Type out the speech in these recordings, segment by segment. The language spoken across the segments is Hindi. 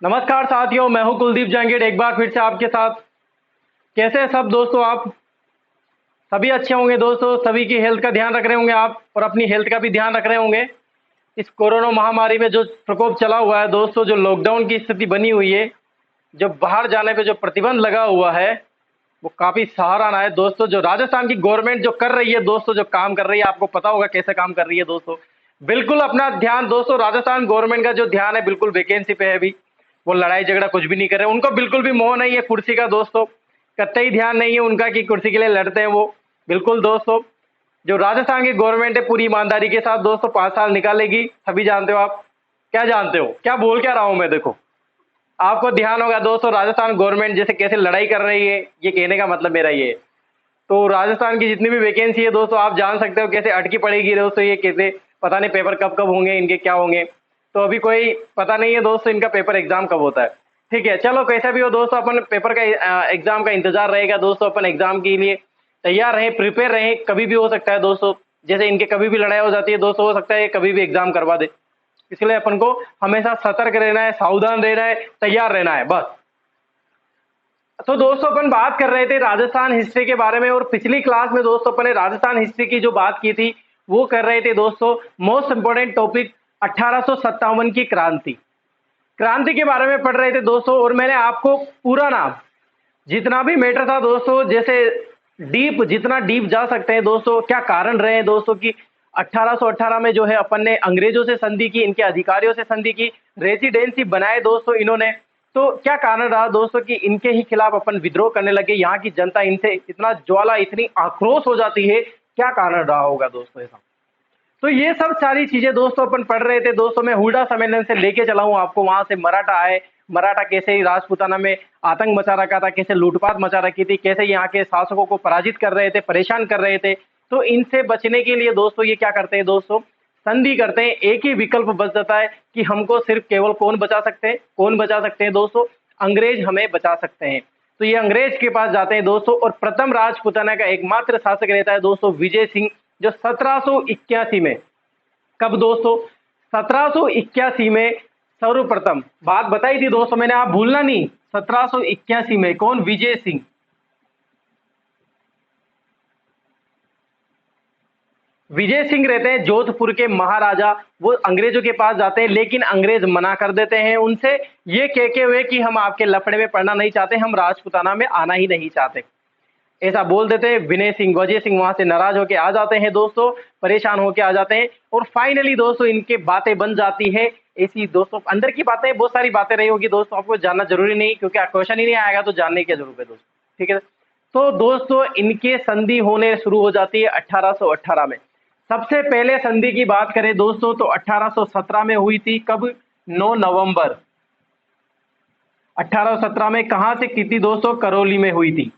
नमस्कार साथियों, मैं हूं कुलदीप जहांगीर एक बार फिर से आपके साथ। कैसे हैं सब दोस्तों? आप सभी अच्छे होंगे दोस्तों। सभी की हेल्थ का ध्यान रख रहे होंगे आप, और अपनी हेल्थ का भी ध्यान रख रहे होंगे। इस कोरोना महामारी में जो प्रकोप चला हुआ है दोस्तों, जो लॉकडाउन की स्थिति बनी हुई है, जो बाहर जाने पे जो प्रतिबंध लगा हुआ है, वो काफी सराहना है दोस्तों। जो राजस्थान की गवर्नमेंट जो कर रही है दोस्तों, जो काम कर रही है, आपको पता होगा कैसे काम कर रही है दोस्तों। बिल्कुल अपना ध्यान दोस्तों, राजस्थान गवर्नमेंट का जो ध्यान है बिल्कुल वैकेंसी पे है अभी। वो लड़ाई झगड़ा कुछ भी नहीं कर रहे, उनको बिल्कुल भी मोह नहीं है कुर्सी का दोस्तों। कतई ध्यान नहीं है उनका कि कुर्सी के लिए लड़ते हैं वो। बिल्कुल दोस्तों, जो राजस्थान की गवर्नमेंट है पूरी ईमानदारी के साथ दोस्तों 5 साल निकालेगी। सभी जानते हो आप, क्या जानते हो, क्या बोल क्या रहा हूं मैं? देखो, आपको ध्यान होगा दोस्तों, राजस्थान गवर्नमेंट जैसे कैसे लड़ाई कर रही है, ये कहने का मतलब मेरा ये है। तो राजस्थान की जितनी भी वैकेंसी है दोस्तों, आप जान सकते हो कैसे अटकी पड़ेगी दोस्तों। ये कैसे, पता नहीं पेपर कब कब होंगे इनके, क्या होंगे। तो अभी कोई पता नहीं है दोस्तों इनका पेपर एग्जाम कब होता है। ठीक है, चलो कैसा भी हो दोस्तों, अपन पेपर का एग्जाम का इंतजार रहेगा दोस्तों। अपन एग्जाम के लिए तैयार रहें, प्रिपेयर रहें, कभी भी हो सकता है दोस्तों। जैसे इनके कभी भी लड़ाई हो जाती है दोस्तों, हो सकता है कभी भी एग्जाम करवा दे। इसलिए अपन को हमेशा सतर्क रहना है, सावधान रहना है, तैयार रहना है बस। तो दोस्तों अपन बात कर रहे थे राजस्थान हिस्ट्री के बारे में, और पिछली क्लास में दोस्तों अपन ने राजस्थान हिस्ट्री की जो बात की थी वो कर रहे थे दोस्तों। मोस्ट इंपोर्टेंट टॉपिक 1857 की क्रांति। क्रांति के बारे में पढ़ रहे थे दोस्तों, और मैंने आपको पूरा नाम, जितना भी मैटर था दोस्तों, जैसे डीप, जितना डीप जा सकते हैं दोस्तों, क्या कारण रहे हैं दोस्तों कि 1818 में जो है अपन ने अंग्रेजों से संधि की, इनके अधिकारियों से संधि की, रेजिडेंसी बनाए दोस्तों इन्होंने। तो क्या कारण रहा दोस्तों कि इनके ही खिलाफ अपन विद्रोह करने लगे, यहाँ की जनता इनसे इतना ज्वाला, इतनी आक्रोश हो जाती है, क्या कारण रहा होगा दोस्तों ऐसा? तो ये सब सारी चीजें दोस्तों अपन पढ़ रहे थे दोस्तों। मैं हुडा सम्मेलन से लेके चला हूं आपको, वहां से मराठा आए, मराठा कैसे राजपूताना में आतंक मचा रखा था, कैसे लूटपाट मचा रखी थी, कैसे यहाँ के शासकों को पराजित कर रहे थे, परेशान कर रहे थे। तो इनसे बचने के लिए दोस्तों ये क्या करते हैं दोस्तों, संधि करते हैं। एक ही विकल्प बच जाता है कि हमको सिर्फ केवल कौन बचा सकते हैं, कौन बचा सकते हैं दोस्तों, अंग्रेज हमें बचा सकते हैं। तो ये अंग्रेज के पास जाते हैं दोस्तों, और प्रथम राजपूताना का एकमात्र शासक रहता है दोस्तों विजय सिंह, जो 1781 में, कब दोस्तों, 1781 में सर्वप्रथम बात बताई थी दोस्तों मैंने, आप भूलना नहीं। 1781 में कौन? विजय सिंह। विजय सिंह रहते हैं जोधपुर के महाराजा। वो अंग्रेजों के पास जाते हैं, लेकिन अंग्रेज मना कर देते हैं उनसे, ये कह के हुए कि हम आपके लफड़े में पड़ना नहीं चाहते, हम राजपूताना में आना ही नहीं चाहते, ऐसा बोल देते हैं। विनय सिंह, वजय सिंह वहां से नाराज होकर आ जाते हैं दोस्तों, परेशान होकर आ जाते हैं। और फाइनली दोस्तों इनके बातें बन जाती है ऐसी दोस्तों, अंदर की बातें, बहुत सारी बातें रही होगी दोस्तों, आपको जानना जरूरी नहीं, क्योंकि क्वेश्चन ही नहीं आएगा तो जानने की क्या जरूरत है दोस्तों। ठीक है, तो दोस्तों इनके संधि होने शुरू हो जाती है 1818 में। सबसे पहले संधि की बात करें दोस्तों तो 1817 में हुई थी, कब? 9 नवंबर 1817 में। कहां से की थी दोस्तों? करौली में हुई थी।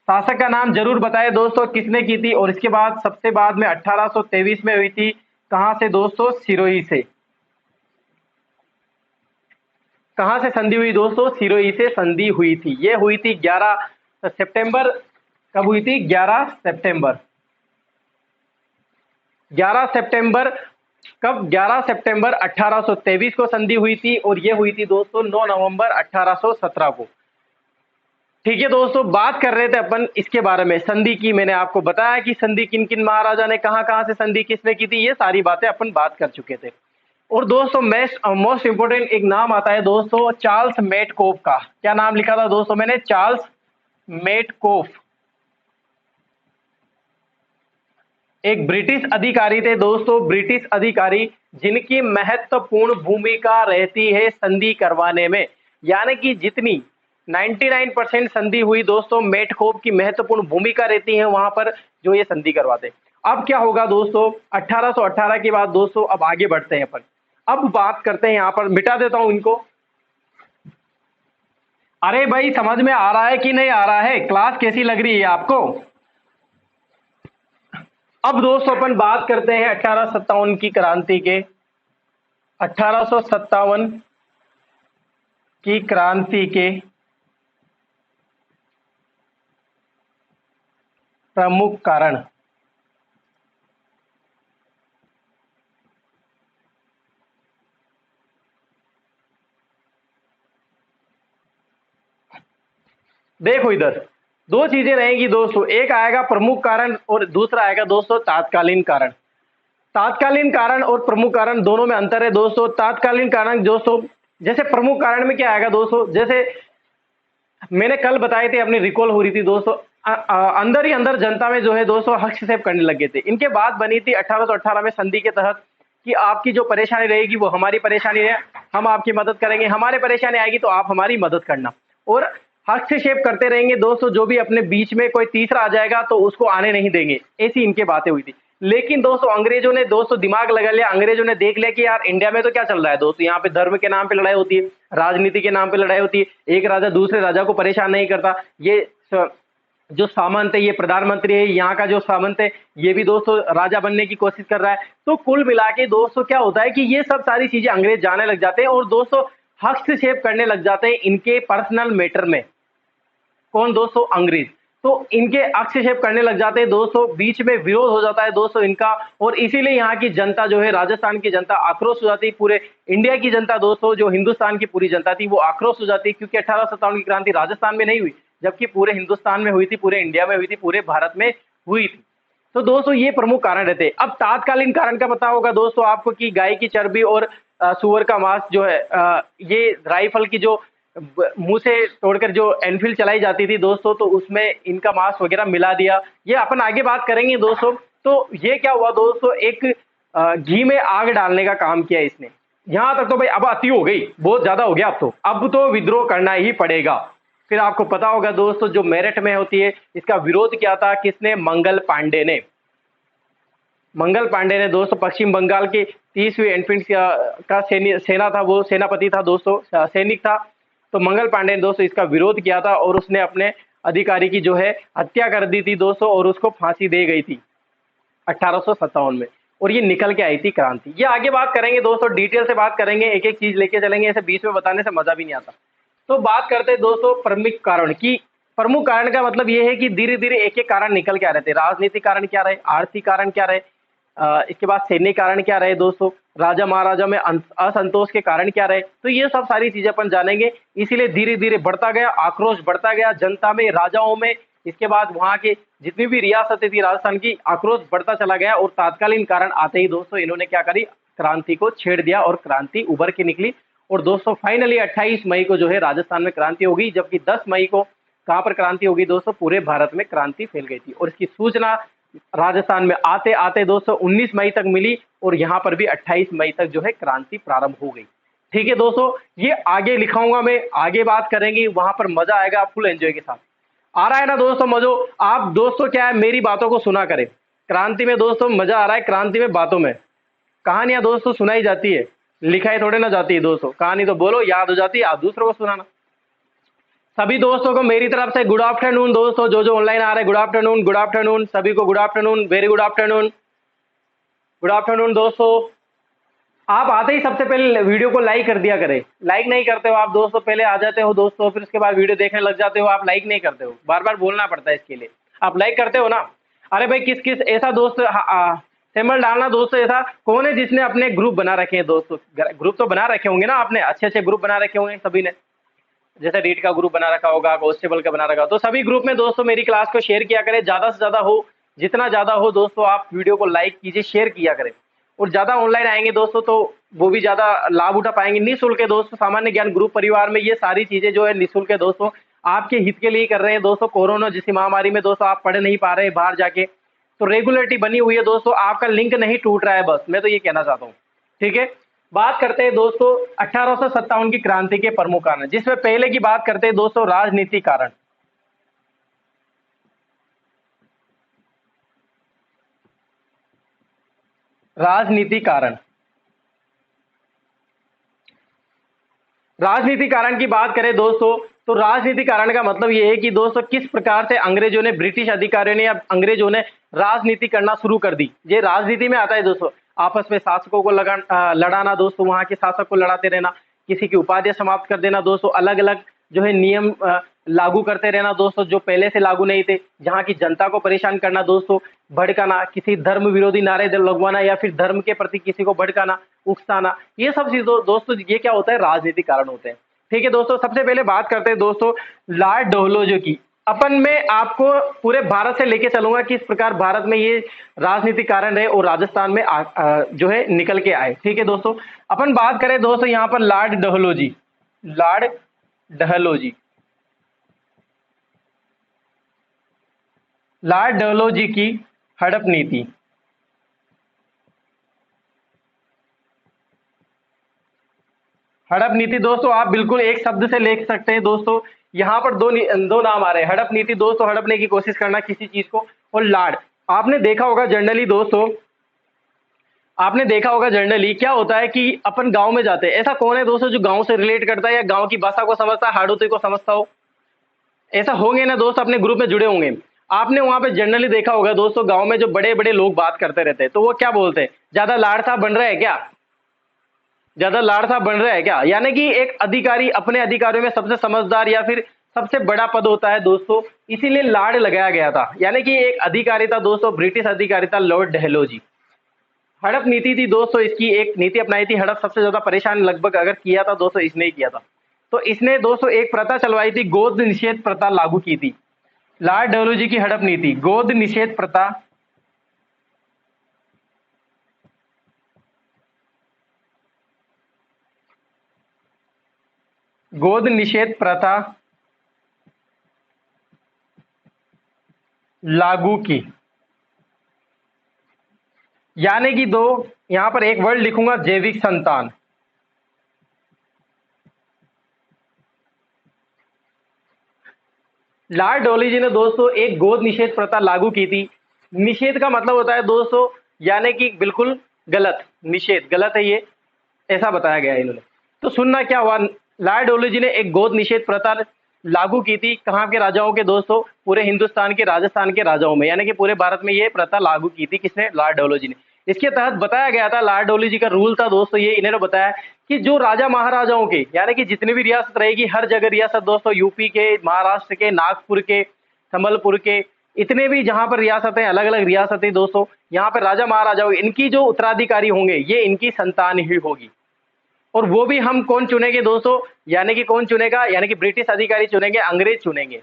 शासक का नाम जरूर बताए दोस्तों किसने की थी। और इसके बाद सबसे बाद में 1823 में हुई थी, कहां से दोस्तों? सिरोही से। कहां से संधि हुई दोस्तों? सिरोही से संधि हुई थी। ये हुई थी 11 सितंबर। कब हुई थी? 11 सितंबर। 11 सितंबर। कब? 11 सितंबर 1823 को संधि हुई थी, और ये हुई थी दोस्तों 9 नवंबर 1817 को। ठीक है दोस्तों, बात कर रहे थे अपन इसके बारे में, संधि की। मैंने आपको बताया कि संधि किन किन महाराजा ने, कहां कहां से संधि किसने की थी, ये सारी बातें अपन बात कर चुके थे। और दोस्तों मोस्ट इंपोर्टेंट एक नाम आता है दोस्तों, चार्ल्स मेटकोफ का। क्या नाम लिखा था दोस्तों मैंने? चार्ल्स मेटकोफ। एक ब्रिटिश अधिकारी थे दोस्तों, ब्रिटिश अधिकारी, जिनकी महत्वपूर्ण भूमिका रहती है संधि करवाने में। यानी कि जितनी 99% संधि हुई दोस्तों, मेटकोफ की महत्वपूर्ण भूमिका रहती है वहां पर, जो ये संधि करवाते। अब क्या होगा दोस्तों, 1818 के बाद दोस्तों अब आगे बढ़ते हैं अपन। अब बात करते हैं, यहां पर मिटा देता हूं इनको। अरे भाई, समझ में आ रहा है कि नहीं आ रहा है? क्लास कैसी लग रही है आपको? अब दोस्तों अपन बात करते हैं 1857 की क्रांति के। 1857 की क्रांति के प्रमुख कारण। देखो इधर दो चीजें रहेंगी दोस्तों, एक आएगा प्रमुख कारण और दूसरा आएगा दोस्तों तात्कालीन कारण। तात्कालीन कारण और प्रमुख कारण दोनों में अंतर है दोस्तों। तात्कालीन कारण दोस्तों, जैसे प्रमुख कारण में क्या आएगा दोस्तों, जैसे मैंने कल बताए थे, अपनी रिकॉल हो रही थी दोस्तों, अंदर ही अंदर जनता में जो है दोस्तों हस्तक्षेप करने लगे थे। इनके बाद बनी थी 1818 में संधि के तहत कि आपकी जो परेशानी रहेगी वो हमारी परेशानी है, हम आपकी मदद करेंगे, हमारे परेशानी आएगी तो आप हमारी मदद करना। और हस्तक्षेप करते रहेंगे दोस्तों, जो भी अपने बीच में कोई तीसरा आ जाएगा तो उसको आने नहीं देंगे, ऐसी इनके बातें हुई थी। लेकिन दोस्तों अंग्रेजों ने दोस्तों दिमाग लगा लिया, अंग्रेजों ने देख लिया कि यार इंडिया में तो क्या चल रहा है दोस्तों, यहाँ पे धर्म के नाम पे लड़ाई होती है, राजनीति के नाम पे लड़ाई होती है, एक राजा दूसरे राजा को परेशान नहीं करता, ये जो सामंत है, ये प्रधानमंत्री है, यहाँ का जो सामंत है ये भी दोस्तों राजा बनने की कोशिश कर रहा है। तो कुल मिला के दोस्तों क्या होता है कि ये सब सारी चीजें अंग्रेज जाने लग जाते हैं और दोस्तों हस्तक्षेप करने लग जाते हैं इनके पर्सनल मैटर में। कौन दोस्तों? अंग्रेज। तो इनके हस्तक्षेप करने लग जाते हैं दोस्तों, बीच में विरोध हो जाता है दोस्तों इनका, और इसीलिए यहाँ की जनता जो है, राजस्थान की जनता आक्रोश हो जाती है, पूरे इंडिया की जनता दोस्तों, जो हिंदुस्तान की पूरी जनता थी वो आक्रोश हो जाती है, क्योंकि 1857 की क्रांति राजस्थान में नहीं हुई, जबकि पूरे हिंदुस्तान में हुई थी, पूरे इंडिया में हुई थी, पूरे भारत में हुई थी। तो दोस्तों ये प्रमुख कारण रहते हैं। अब तात्कालीन कारण का पता होगा दोस्तों आपको कि गाय की चर्बी और सुअर का मांस जो है, ये राइफल की जो मुंह से तोड़कर जो एनफील्ड चलाई जाती थी दोस्तों, तो उसमें इनका मांस वगैरह मिला दिया। ये अपन आगे बात करेंगे दोस्तों। तो ये क्या हुआ दोस्तों, एक घी में आग डालने का काम किया इसने। यहां तक तो भाई अब अति हो गई, बहुत ज्यादा हो गया, अब तो विद्रोह करना ही पड़ेगा। फिर आपको पता होगा दोस्तों, जो मेरठ में होती है, इसका विरोध किया था किसने? मंगल पांडे ने। मंगल पांडे ने दोस्तों पश्चिम बंगाल के 30वीं एनफील्ड का सेना था, वो सेनापति था दोस्तों, सैनिक था। तो मंगल पांडे ने दोस्तों इसका विरोध किया था और उसने अपने अधिकारी की जो है हत्या कर दी थी दोस्तों, और उसको फांसी दे गई थी 1857 में। और ये निकल के आई थी क्रांति। ये आगे बात करेंगे दोस्तों, डिटेल से बात करेंगे, एक एक चीज लेके चलेंगे, ऐसे बीच में बताने से मजा भी नहीं आता। तो बात करते हैं दोस्तों प्रमुख कारण की। प्रमुख कारण का मतलब ये है कि धीरे धीरे एक एक कारण निकल के आ रहे थे। राजनीतिक कारण क्या रहे, आर्थिक कारण क्या रहे, इसके बाद सैन्य कारण क्या रहे दोस्तों, राजा महाराजा में असंतोष के कारण क्या रहे। तो ये सब सारी चीजें अपन जानेंगे। इसीलिए धीरे धीरे बढ़ता गया, आक्रोश बढ़ता गया जनता में, राजाओं में। इसके बाद वहां के जितनी भी रियासतें थी राजस्थान की, आक्रोश बढ़ता चला गया। और तात्कालीन कारण आते ही दोस्तों इन्होंने क्या करी, क्रांति को छेड़ दिया और क्रांति उभर के निकली। और दोस्तों फाइनली 28 मई को जो है राजस्थान में क्रांति होगी, जबकि 10 मई को कहां पर क्रांति होगी दोस्तों? पूरे भारत में क्रांति फैल गई थी। और इसकी सूचना राजस्थान में आते आते दोस्तों 19 मई तक मिली, और यहां पर भी 28 मई तक जो है क्रांति प्रारंभ हो गई। ठीक है दोस्तों, ये आगे लिखाऊंगा मैं, आगे बात करेंगे, वहां पर मजा आएगा, फुल एंजॉय के साथ। आ रहा है ना दोस्तों मजो? आप दोस्तों क्या है, मेरी बातों को सुना करें। क्रांति में दोस्तों मजा आ रहा है, क्रांति में बातों में। कहानियां दोस्तों सुनाई जाती है, लिखाई थोड़े ना जाती है दोस्तों। कहानी तो बोलो, याद हो जाती है, आप दूसरों को सुनाना। सभी दोस्तों को मेरी तरफ से गुड आफ्टरनून दोस्तों, जो ऑनलाइन आ रहे हैं, गुड आफ्टरनून, गुड आफ्टरनून, सभी को good afternoon, very good afternoon, good afternoon दोस्तों। आप आते ही सबसे पहले वीडियो को लाइक कर दिया करें। लाइक नहीं करते हो आप दोस्तों, पहले आ जाते हो दोस्तों, फिर उसके बाद वीडियो देखने लग जाते हो, आप लाइक नहीं करते हो, बार बार बोलना पड़ता है इसके लिए। आप लाइक करते हो ना? अरे भाई किस किस ऐसा दोस्त सिंबल डालना दोस्तों, ऐसा कौन है जिसने अपने ग्रुप बना रखे हैं दोस्तों? ग्रुप तो बना रखे होंगे ना आपने, अच्छे अच्छे ग्रुप बना रखे होंगे सभी ने, जैसे रीड का ग्रुप बना रखा होगा, कॉन्स्टेबल का बना रखा। तो सभी ग्रुप में दोस्तों मेरी क्लास को शेयर किया करें, ज्यादा से ज्यादा हो, जितना ज्यादा हो दोस्तों आप वीडियो को लाइक कीजिए, शेयर किया करें। और ज्यादा ऑनलाइन आएंगे दोस्तों तो वो भी ज्यादा लाभ उठा पाएंगे। निःशुल्क है दोस्तों, सामान्य ज्ञान ग्रुप परिवार में ये सारी चीजें जो है निःशुल्क है दोस्तों, आपके हित के लिए कर रहे हैं दोस्तों। कोरोना जैसी महामारी में दोस्तों आप पढ़ नहीं पा रहे बाहर जाके, तो रेगुलरिटी बनी हुई है दोस्तों, आपका लिंक नहीं टूट रहा है, बस मैं तो ये कहना चाहता हूँ। ठीक है, बात करते हैं दोस्तों 1857 की क्रांति के प्रमुख कारण, जिसमें पहले की बात करते हैं दोस्तों राजनीतिक कारण। राजनीति कारण, राजनीतिक कारण की बात करें दोस्तों, तो राजनीतिक कारण का मतलब यह है कि दोस्तों किस प्रकार से अंग्रेजों ने, ब्रिटिश अधिकारियों ने या अंग्रेजों ने राजनीति करना शुरू कर दी। ये राजनीति में आता है दोस्तों, आपस में शासकों को लड़ाना दोस्तों, वहां के शासक को लड़ाते रहना, किसी की उपाधियां समाप्त कर देना दोस्तों, अलग अलग जो है नियम लागू करते रहना दोस्तों, जो पहले से लागू नहीं थे, जहाँ की जनता को परेशान करना दोस्तों, भड़काना, किसी धर्म विरोधी नारे लगवाना, या फिर धर्म के प्रति किसी को भड़काना, उकसाना, ये सब चीज दोस्तों ये क्या होता है? राजनीतिक कारण होते हैं। ठीक है दोस्तों, सबसे पहले बात करते हैं दोस्तों लॉर्ड डलहौजी की। अपन में आपको पूरे भारत से लेके चलूंगा किस प्रकार भारत में ये राजनीतिक कारण रहे और राजस्थान में जो है निकल के आए। ठीक है दोस्तों, अपन बात करें दोस्तों यहाँ पर Lord Dalhousie, Lord Dalhousie, Lord Dalhousie की हड़प नीति। हड़प नीति दोस्तों आप बिल्कुल एक शब्द से लिख सकते हैं दोस्तों, यहाँ पर दो नाम आ रहे हैं। हड़प नीति दोस्तों, हड़पने की कोशिश करना किसी चीज को, और लॉर्ड आपने देखा होगा जनरली दोस्तों, आपने देखा होगा जनरली क्या होता है कि अपन गांव में जाते हैं, ऐसा कौन है दोस्तों जो गांव से रिलेट करता है या गांव की भाषा को समझता है, हाड़ौती को समझता हो? ऐसा होंगे ना दोस्त, अपने ग्रुप में जुड़े होंगे। आपने वहां पे जनरली देखा होगा दोस्तों, गांव में जो बड़े बड़े लोग बात करते रहते हैं तो वो क्या बोलते हैं, ज्यादा लाड़ साहब बन रहा है क्या, ज्यादा लाड़ साहब बन रहा है क्या। यानी कि एक अधिकारी अपने अधिकारियों में सबसे समझदार या फिर सबसे बड़ा पद होता है दोस्तों, इसीलिए लाड़ लगाया गया था। यानी कि एक अधिकारी था दोस्तों, ब्रिटिश अधिकारी था लॉर्ड डलहौजी। हड़प नीति थी दोस्तों, इसकी एक नीति अपनाई थी। हड़प सबसे ज्यादा परेशान लगभग अगर किया था दोस्तों इसने ही किया था। तो इसने दोस्तों एक प्रथा चलवाई थी, गोद निषेध प्रथा लागू की थी। लॉर्ड डलहौजी की हड़प नीति, गोद निषेध प्रथा, गोद निषेध प्रथा लागू की। यानी कि दो यहां पर एक वर्ड लिखूंगा, जैविक संतान। लॉर्ड डलहौजी ने दोस्तों एक गोद निषेध प्रथा लागू की थी। निषेध का मतलब होता है दोस्तों, यानी कि बिल्कुल गलत, निषेध गलत है ये, ऐसा बताया गया है इन्होंने। तो सुनना क्या हुआ, लॉर्ड डलहौजी ने एक गोद निषेध प्रथा लागू की थी। कहाँ के राजाओं के दोस्तों, पूरे हिंदुस्तान के, राजस्थान के राजाओं में, यानी कि पूरे भारत में ये प्रथा लागू की थी। किसने, लॉर्ड डलहौजी ने। इसके तहत बताया गया था, लॉर्ड डलहौजी का रूल था दोस्तों ये, इन्होंने बताया कि जो राजा महाराजाओं के, यानी कि जितनी भी रियासत रहेगी, हर जगह रियासत दोस्तों, यूपी के, महाराष्ट्र के, नागपुर के, संबलपुर के, इतने भी जहां पर रियासतें, अलग अलग रियासतें दोस्तों, यहाँ पर राजा महाराजाओं, इनकी जो उत्तराधिकारी होंगे ये इनकी संतान ही होगी। और वो भी हम कौन चुनेंगे दोस्तों, यानी कि कौन चुनेगा, यानी कि ब्रिटिश अधिकारी चुनेंगे, अंग्रेज चुनेंगे।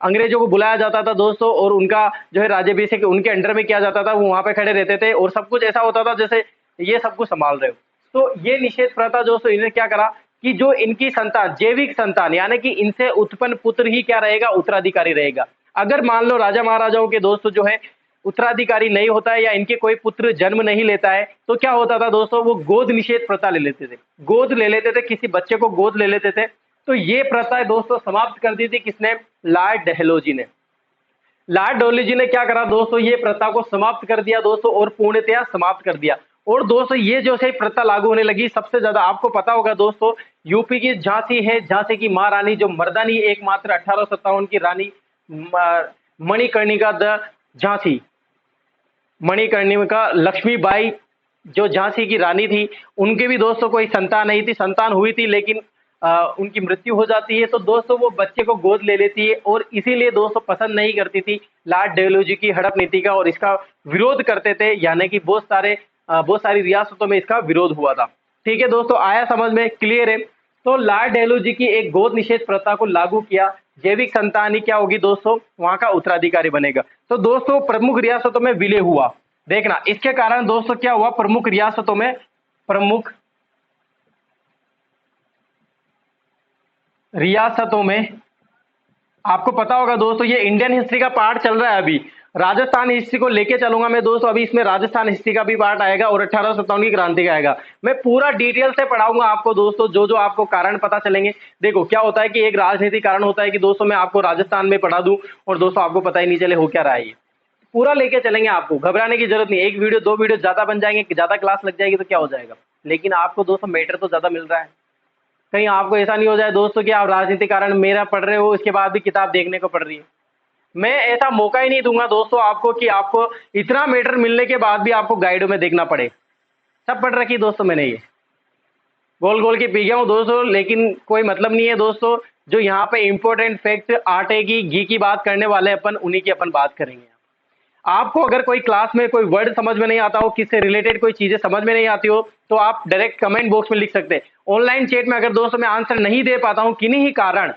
अंग्रेजों को बुलाया जाता था दोस्तों, और उनका जो है राज्याभिषेक उनके अंडर में किया जाता था, वो वहां पे खड़े रहते थे और सब कुछ ऐसा होता था जैसे ये सब कुछ संभाल रहे हो। तो ये निषेध प्रथा दोस्तों, इन्हें क्या करा कि जो इनकी संतान, जैविक संतान, यानी कि इनसे उत्पन्न पुत्र ही क्या रहेगा, उत्तराधिकारी रहेगा। अगर मान लो राजा महाराजाओं के दोस्तों जो है उत्तराधिकारी नहीं होता है या इनके कोई पुत्र जन्म नहीं लेता है, तो क्या होता था दोस्तों, वो गोद निषेध प्रथा ले लेते थे, गोद ले लेते थे, किसी बच्चे को गोद ले लेते थे। तो ये प्रथा दोस्तों समाप्त कर दी थी किसने, लॉर्ड डलहौजी ने। लॉर्ड डलहौजी ने क्या करा दोस्तों, ये प्रथा को समाप्त कर दिया दोस्तों, और पूर्णतया समाप्त कर दिया। और दोस्तों ये जो से प्रथा लागू होने लगी, सबसे ज्यादा आपको पता होगा दोस्तों, यूपी की झांसी है, झांसी की महारानी जो मर्दानी एकमात्र 1857 की रानी मणिकर्णिका द झांसी, मणिकर्णिका लक्ष्मीबाई जो झांसी की रानी थी, उनके भी दोस्तों कोई संतान नहीं थी, संतान हुई थी लेकिन उनकी मृत्यु हो जाती है। तो दोस्तों वो बच्चे को गोद ले लेती है, और इसीलिए दोस्तों पसंद नहीं करती थी लॉर्ड डलहौजी की हड़प नीति का, और इसका विरोध करते थे। यानी कि बहुत सारी रियासतों में इसका विरोध हुआ था। ठीक है दोस्तों, आया समझ में, क्लियर है। तो लॉर्ड डलहौजी की एक गोद निषेध प्रथा को लागू किया, जैविक संतान ही क्या होगी दोस्तों, वहां का उत्तराधिकारी बनेगा। तो दोस्तों प्रमुख रियासतों में विलय हुआ, देखना इसके कारण दोस्तों क्या हुआ, प्रमुख रियासतों में, प्रमुख रियासतों में, आपको पता होगा दोस्तों ये इंडियन हिस्ट्री का पार्ट चल रहा है अभी, राजस्थान हिस्ट्री को लेके चलूंगा मैं दोस्तों, अभी इसमें राजस्थान हिस्ट्री का भी पार्ट आएगा और 1857 की क्रांति का आएगा। मैं पूरा डिटेल से पढ़ाऊंगा आपको दोस्तों, जो जो आपको कारण पता चलेंगे। देखो क्या होता है कि एक राजनीतिक कारण होता है कि दोस्तों मैं आपको राजस्थान में पढ़ा दूं और दोस्तों आपको पता ही नहीं चले हो क्या रहा है। ये पूरा लेके चलेंगे, आपको घबराने की जरूरत नहीं। एक वीडियो, दो वीडियो ज्यादा बन जाएंगे, ज्यादा क्लास लग जाएगी तो क्या हो जाएगा, लेकिन आपको दोस्तों मैटर तो ज्यादा मिल रहा है। कहीं आपको ऐसा नहीं हो जाए दोस्तों कि आप राजनीतिक कारण मेरा पढ़ रहे हो, इसके बाद भी किताब देखने को पड़ रही है। मैं ऐसा मौका ही नहीं दूंगा दोस्तों आपको कि आपको इतना मैटर मिलने के बाद भी आपको गाइडों में देखना पड़े। सब पढ़ रखी दोस्तों मैंने, ये गोल गोल के पी गया हूँ दोस्तों, लेकिन कोई मतलब नहीं है दोस्तों। जो यहाँ पे इंपॉर्टेंट फैक्ट, आटे की घी की बात करने वाले अपन, उन्हीं की अपन बात करेंगे। आपको अगर कोई क्लास में कोई वर्ड समझ में नहीं आता हो, किससे रिलेटेड कोई चीजें समझ में नहीं आती हो, तो आप डायरेक्ट कमेंट बॉक्स में लिख सकते हैं। ऑनलाइन चैट में अगर दोस्तों मैं आंसर नहीं दे पाता हूं किन्हीं ही कारण,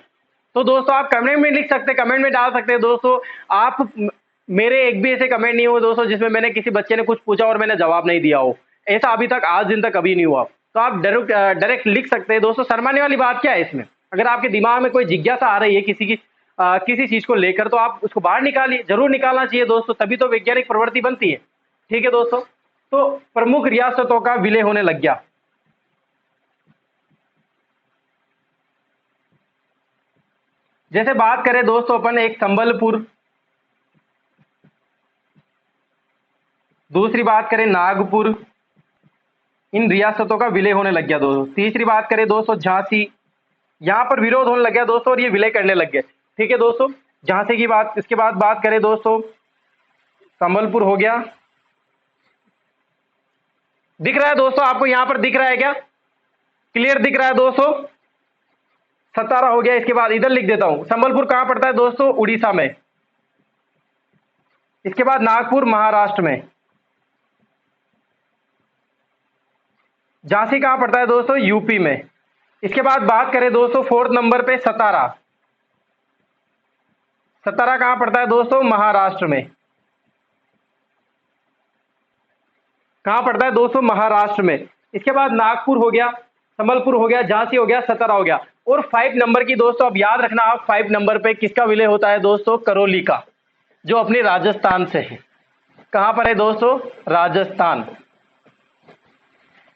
तो दोस्तों आप कमेंट में लिख सकते हैं, कमेंट में डाल सकते हैं दोस्तों। आप मेरे एक भी ऐसे कमेंट नहीं हुए दोस्तों जिसमें मैंने किसी बच्चे ने कुछ पूछा और मैंने जवाब नहीं दिया हो। ऐसा अभी तक आज दिन तक कभी नहीं हुआ। तो आप डायरेक्ट लिख सकते हैं दोस्तों। शर्माने वाली बात क्या है इसमें? अगर आपके दिमाग में कोई जिज्ञासा आ रही है किसी चीज को लेकर, तो आप उसको बाहर निकालिए, जरूर निकालना चाहिए दोस्तों, तभी तो वैज्ञानिक प्रवृत्ति बनती है। ठीक है दोस्तों, तो प्रमुख रियासतों का विलय होने लग गया। जैसे बात करें दोस्तों अपन, एक संबलपुर, दूसरी बात करें नागपुर, इन रियासतों का विलय होने लग गया दोस्तों। तीसरी बात करें दोस्तों झांसी, यहां पर विरोध होने लग गया दोस्तों और ये विलय करने लग गए। ठीक है दोस्तों, झांसी की बात। इसके बाद बात करें दोस्तों, संबलपुर हो गया, दिख रहा है दोस्तों आपको? यहां पर दिख रहा है क्या? क्लियर दिख रहा है दोस्तों? सतारा हो गया। इसके बाद इधर लिख देता हूं, संबलपुर कहां पड़ता है दोस्तों? उड़ीसा में। इसके बाद नागपुर महाराष्ट्र में। झांसी कहां पड़ता है दोस्तों? यूपी में। इसके बाद बात करें दोस्तों फोर्थ नंबर पे सतारा, सतारा कहां पड़ता है दोस्तों? महाराष्ट्र में। कहां पड़ता है दोस्तों? महाराष्ट्र में। इसके बाद नागपुर हो गया, संबलपुर हो गया, झांसी हो गया, सतारा हो गया। और 5 नंबर की दोस्तों अब याद रखना आप, 5 नंबर पे किसका विलय होता है दोस्तों? करौली का, जो अपने राजस्थान से है। कहां पर है दोस्तों? राजस्थान।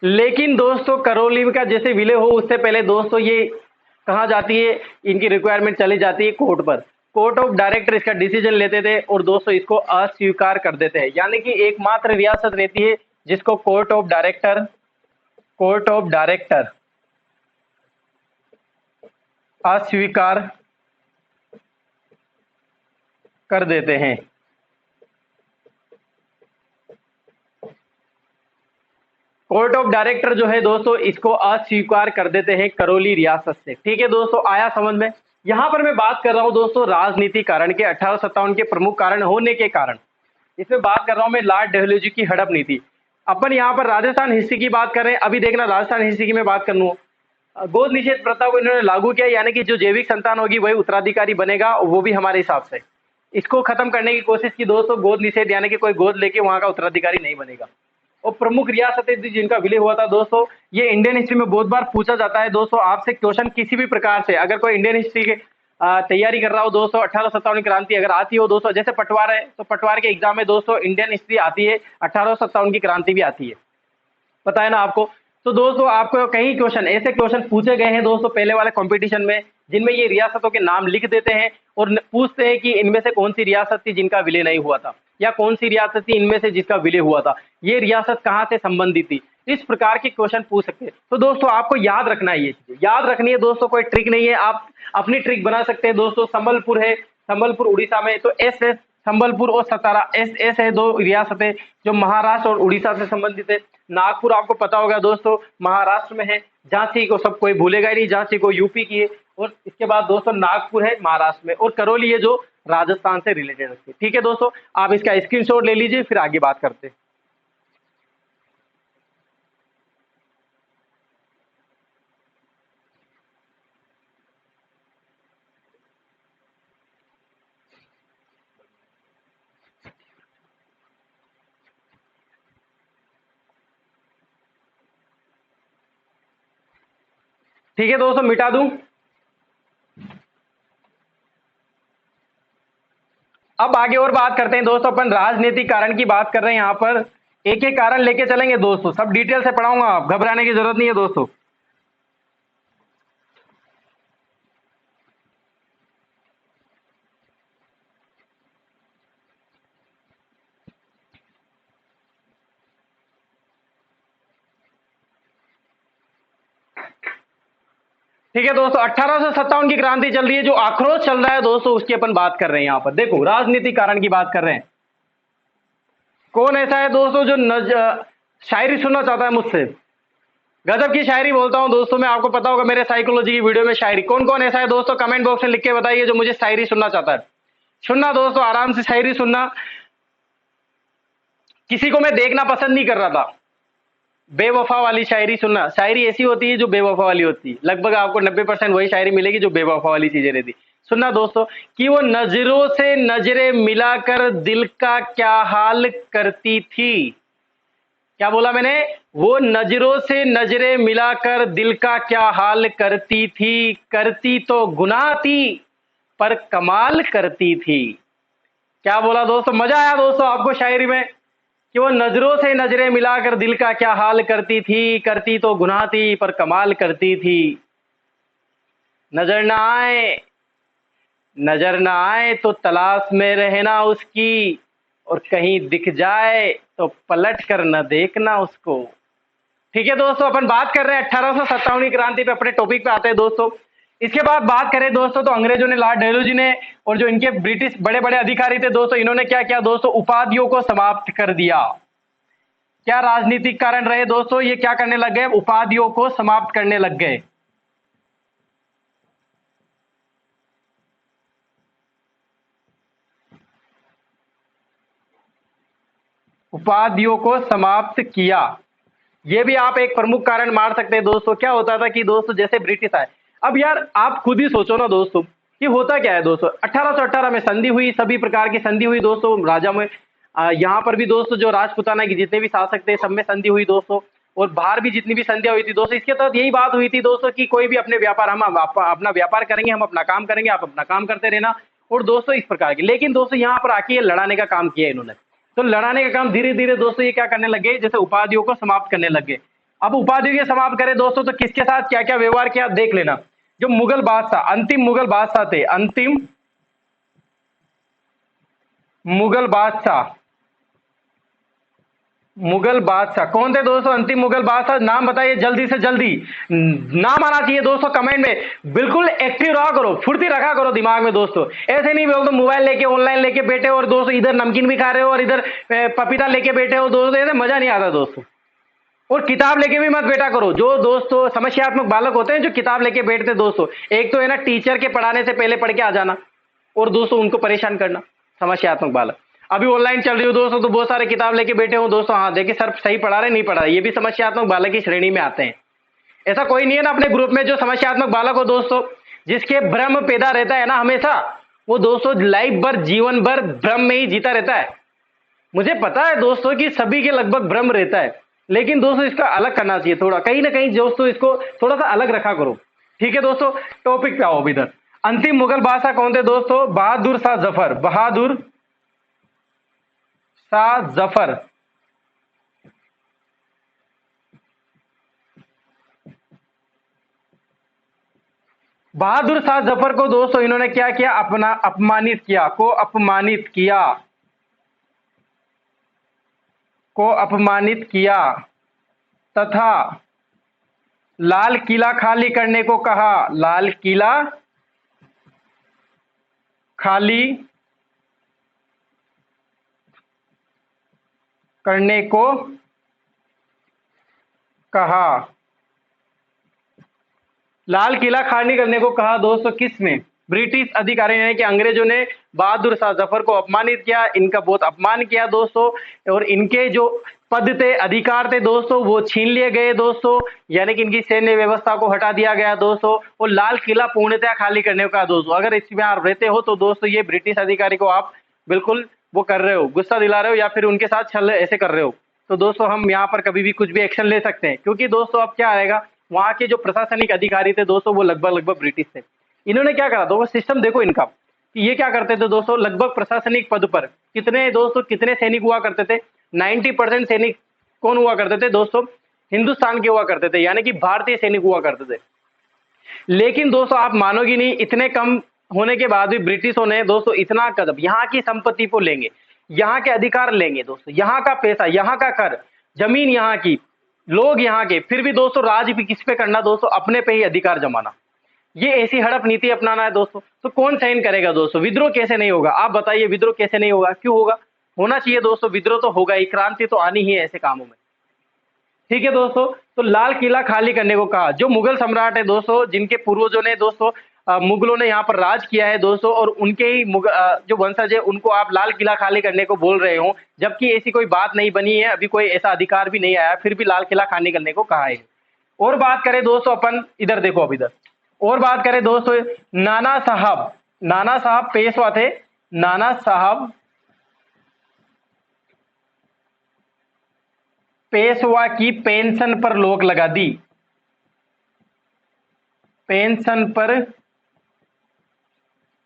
लेकिन दोस्तों करौली का जैसे विलय हो उससे पहले दोस्तों ये कहा जाती है, इनकी रिक्वायरमेंट चली जाती है कोर्ट पर। कोर्ट ऑफ डायरेक्टर इसका डिसीजन लेते थे और दोस्तों इसको अस्वीकार कर देते हैं। यानी कि एकमात्र रियासत रहती है जिसको कोर्ट ऑफ डायरेक्टर अस्वीकार कर देते हैं। कोर्ट ऑफ डायरेक्टर जो है दोस्तों इसको अस्वीकार कर देते हैं करौली रियासत से। ठीक है दोस्तों, आया समझ में? यहां पर मैं बात कर रहा हूं दोस्तों राजनीति कारण के, 1857 के प्रमुख कारण होने के कारण। इसमें बात कर रहा हूं मैं लॉर्ड डलहौजी की हड़प नीति। अपन यहां पर राजस्थान हिस्ट्री की बात कर रहे हैं। अभी देखना, राजस्थान हिस्ट्री की मैं बात कर लूं, गोद निषेध प्रथा को इन्होंने लागू किया, यानी कि जो जैविक संतान होगी वही उत्तराधिकारी बनेगा, वो भी हमारे हिसाब से। इसको खत्म करने की कोशिश की दोस्तों, गोद निषेध, यानी कि कोई गोद लेके वहां का उत्तराधिकारी नहीं बनेगा। और प्रमुख रियासतें थी जिनका विलय हुआ था दोस्तों, ये इंडियन हिस्ट्री में बहुत बार पूछा जाता है दोस्तों आपसे क्वेश्चन किसी भी प्रकार से। अगर कोई इंडियन हिस्ट्री के तैयारी कर रहा हो दोस्तों, 1857 क्रांति अगर आती हो दोस्तों, जैसे पटवार है तो पटवार के एग्जाम में दोस्तों इंडियन हिस्ट्री आती है, 1857 की क्रांति भी आती है, पता है ना आपको? तो दोस्तों आपको कई क्वेश्चन, ऐसे क्वेश्चन पूछे गए हैं दोस्तों पहले वाले कंपटीशन में, जिनमें ये रियासतों के नाम लिख देते हैं और पूछते हैं कि इनमें से कौन सी रियासत थी जिनका विलय नहीं हुआ था, या कौन सी रियासत थी इनमें से जिसका विलय हुआ था, ये रियासत कहां से संबंधित थी। इस प्रकार के क्वेश्चन पूछ सकते हैं। तो दोस्तों आपको याद रखना है, ये चीजें याद रखनी है दोस्तों, कोई ट्रिक नहीं है, आप अपनी ट्रिक बना सकते हैं दोस्तों। संबलपुर है, संबलपुर उड़ीसा में, तो एस एस, संबलपुर और सतारा, एस एस है दो रियासतें जो महाराष्ट्र और उड़ीसा से संबंधित है। नागपुर आपको पता होगा दोस्तों महाराष्ट्र में है। झांसी को सब कोई भूलेगा ही नहीं, झांसी को यूपी की है। और इसके बाद दोस्तों नागपुर है महाराष्ट्र में, और करौली है जो राजस्थान से रिलेटेड रखती है। ठीक है दोस्तों, आप इसका स्क्रीनशॉट ले लीजिए, फिर आगे बात करते हैं। ठीक है दोस्तों, मिटा दूं? अब आगे और बात करते हैं दोस्तों, अपन राजनीतिक कारण की बात कर रहे हैं। यहाँ पर एक एक कारण लेके चलेंगे दोस्तों, सब डिटेल से पढ़ाऊंगा, आप घबराने की जरूरत नहीं है दोस्तों। ठीक है दोस्तों, 1857 की क्रांति चल रही है, जो आक्रोश चल रहा है दोस्तों उसकी अपन बात कर रहे हैं। यहाँ पर देखो राजनीतिक कारण की बात कर रहे हैं। कौन ऐसा है दोस्तों जो शायरी सुनना चाहता है मुझसे? गजब की शायरी बोलता हूं दोस्तों मैं, आपको पता होगा मेरे साइकोलॉजी की वीडियो में शायरी। कौन कौन ऐसा है दोस्तों, कमेंट बॉक्स में लिख के बताइए जो मुझे शायरी सुनना चाहता है। सुनना दोस्तों, आराम से शायरी सुनना। किसी को मैं देखना पसंद नहीं कर रहा था। बेवफा वाली शायरी सुनना, शायरी ऐसी होती है जो बेवफा वाली होती है, लगभग आपको 90% वही शायरी मिलेगी जो बेवफा वाली चीजें रहती। सुनना दोस्तों कि वो नजरों से नजरें मिलाकर दिल का क्या हाल करती थी। क्या बोला मैंने? वो नजरों से नजरें मिलाकर दिल का क्या हाल करती थी, करती तो गुनाह थी पर कमाल करती थी। क्या बोला दोस्तों? मजा आया दोस्तों आपको शायरी में कि वो नजरों से नजरें मिलाकर दिल का क्या हाल करती थी, करती तो गुनाह थी पर कमाल करती थी। नजर ना आए, नजर ना आए तो तलाश में रहना उसकी, और कहीं दिख जाए तो पलट कर न देखना उसको। ठीक है दोस्तों, अपन बात कर रहे हैं 1857 की क्रांति पे, अपने टॉपिक पे आते हैं दोस्तों। इसके बाद बात करें दोस्तों तो अंग्रेजों ने, लॉर्ड डेलहौजी जी ने और जो इनके ब्रिटिश बड़े बड़े अधिकारी थे दोस्तों, इन्होंने क्या किया दोस्तों? उपाधियों को समाप्त कर दिया। क्या राजनीतिक कारण रहे दोस्तों? ये क्या करने लग गए? उपाधियों को समाप्त करने लग गए। उपाधियों को समाप्त किया, ये भी आप एक प्रमुख कारण मार सकते हैं दोस्तों। क्या होता था कि दोस्तों जैसे ब्रिटिश आए, अब यार आप खुद ही सोचो ना दोस्तों कि होता क्या है दोस्तों। 1818 में संधि हुई, सभी प्रकार की संधि हुई दोस्तों राजा में। यहाँ पर भी दोस्तों जो राजपुताना की जितने भी शासक थे सब में संधि हुई दोस्तों, और बाहर भी जितनी भी संधियां हुई थी दोस्तों, इसके तहत यही बात हुई थी दोस्तों कि कोई भी अपने व्यापार, हम अपना व्यापार करेंगे, हम अपना काम करेंगे, आप अपना काम करते रहना। और दोस्तों इस प्रकार की, लेकिन दोस्तों यहाँ पर आके ये लड़ाने का काम किया इन्होंने। तो लड़ाने का काम धीरे धीरे दोस्तों ये क्या करने लगे, जैसे उपाधियों को समाप्त करने लगे। अब उपाधियों के समाप्त करें दोस्तों तो किसके साथ क्या क्या व्यवहार किया देख लेना। जो मुगल बादशाह, अंतिम मुगल बादशाह थे, अंतिम मुगल बादशाह, मुगल बादशाह कौन थे दोस्तों? अंतिम मुगल बादशाह, नाम बताइए जल्दी से जल्दी, नाम आना चाहिए दोस्तों कमेंट में। बिल्कुल एक्टिव रहा करो, फुर्ती रखा करो दिमाग में दोस्तों। ऐसे नहीं बोल दो मोबाइल लेके ऑनलाइन लेके बैठे हो और दोस्तों इधर नमकीन भी खा रहे हो और इधर पपीता लेके बैठे हो दोस्तों, ऐसे मजा नहीं आता दोस्तों। और किताब लेके भी मत बैठा करो। जो दोस्तों समस्यात्मक बालक होते हैं जो किताब लेके बैठते दोस्तों, एक तो है ना टीचर के पढ़ाने से पहले पढ़ के आ जाना, और दोस्तों उनको परेशान करना, समस्यात्मक बालक। अभी ऑनलाइन चल रही हो दोस्तों तो बहुत सारे किताब लेके बैठे हो दोस्तों, हाँ देखिए सर सही पढ़ा रहे नहीं पढ़ा रहे, ये भी समस्यात्मक बालक की श्रेणी में आते हैं। ऐसा कोई नहीं है ना अपने ग्रुप में जो समस्यात्मक बालक हो दोस्तों, जिसके भ्रम पैदा रहता है ना हमेशा, वो दोस्तों लाइफ भर जीवन भर भ्रम में ही जीता रहता है। मुझे पता है दोस्तों कि सभी के लगभग भ्रम रहता है, लेकिन दोस्तों इसका अलग करना चाहिए थोड़ा, कहीं ना कहीं दोस्तों इसको थोड़ा सा अलग रखा करो। ठीक है दोस्तों, टॉपिक पे आओ इधर। अंतिम मुगल बादशाह कौन थे दोस्तों? बहादुर शाह जफर, बहादुर शाह जफर। बहादुर शाह जफर को दोस्तों इन्होंने क्या किया? अपना अपमानित किया, को अपमानित किया, को अपमानित किया, तथा लाल किला खाली करने को कहा, लाल किला खाली करने को कहा। लाल किला खाली करने को कहा दोस्तों किसने? ब्रिटिश अधिकारी ने, कि अंग्रेजों ने बहादुर शाह जफर को अपमानित किया, इनका बहुत अपमान किया दोस्तों, और इनके जो पद थे, अधिकार थे दोस्तों, वो छीन लिए गए दोस्तों, यानी कि इनकी सैन्य व्यवस्था को हटा दिया गया दोस्तों, और लाल किला पूर्णतः खाली करने को कहा दोस्तों। अगर इसमें आप रहते हो तो दोस्तों ये ब्रिटिश अधिकारी को आप बिल्कुल वो कर रहे हो, गुस्सा दिला रहे हो, या फिर उनके साथ छल ऐसे कर रहे हो, तो दोस्तों हम यहाँ पर कभी भी कुछ भी एक्शन ले सकते हैं। क्योंकि दोस्तों अब क्या आएगा, वहां के जो प्रशासनिक अधिकारी थे दोस्तों वो लगभग लगभग ब्रिटिश थे। इन्होंने क्या करा दोस्तों, सिस्टम देखो इनका कि ये क्या करते थे दोस्तों, लगभग प्रशासनिक पद पर कितने दोस्तों, कितने सैनिक हुआ करते थे? 90% सैनिक कौन हुआ करते थे दोस्तों? हिंदुस्तान के हुआ करते थे, यानी कि भारतीय सैनिक हुआ करते थे। लेकिन दोस्तों आप मानोगे नहीं, इतने कम होने के बाद भी ब्रिटिशों ने दोस्तों इतना कदम, यहाँ की संपत्ति को लेंगे, यहाँ के अधिकार लेंगे दोस्तों, यहाँ का पैसा, यहाँ का कर, जमीन यहाँ की, लोग यहाँ के, फिर भी दोस्तों राज भी किस पे करना दोस्तों? अपने पे ही अधिकार जमाना। ये ऐसी हड़प नीति अपनाना है दोस्तों, तो कौन सहन करेगा दोस्तों? विद्रोह कैसे नहीं होगा? आप बताइए, विद्रोह कैसे नहीं होगा? क्यों होगा? होना चाहिए दोस्तों, विद्रोह तो होगा ही, क्रांति तो आनी ही है ऐसे कामों में। ठीक है दोस्तों, तो लाल किला खाली करने को कहा। जो मुगल सम्राट है दोस्तों, जिनके पूर्वजों ने दोस्तों मुगलों ने यहाँ पर राज किया है दोस्तों, और उनके ही जो वंशज है उनको आप लाल किला खाली करने को बोल रहे हो, जबकि ऐसी कोई बात नहीं बनी है, अभी कोई ऐसा अधिकार भी नहीं आया, फिर भी लाल किला खाली करने को कहा है। और बात करें दोस्तों अपन, इधर देखो अब इधर, और बात करें दोस्तों, नाना साहब, नाना साहब पेशवा थे, नाना साहब पेशवा की पेंशन पर रोक लगा दी, पेंशन पर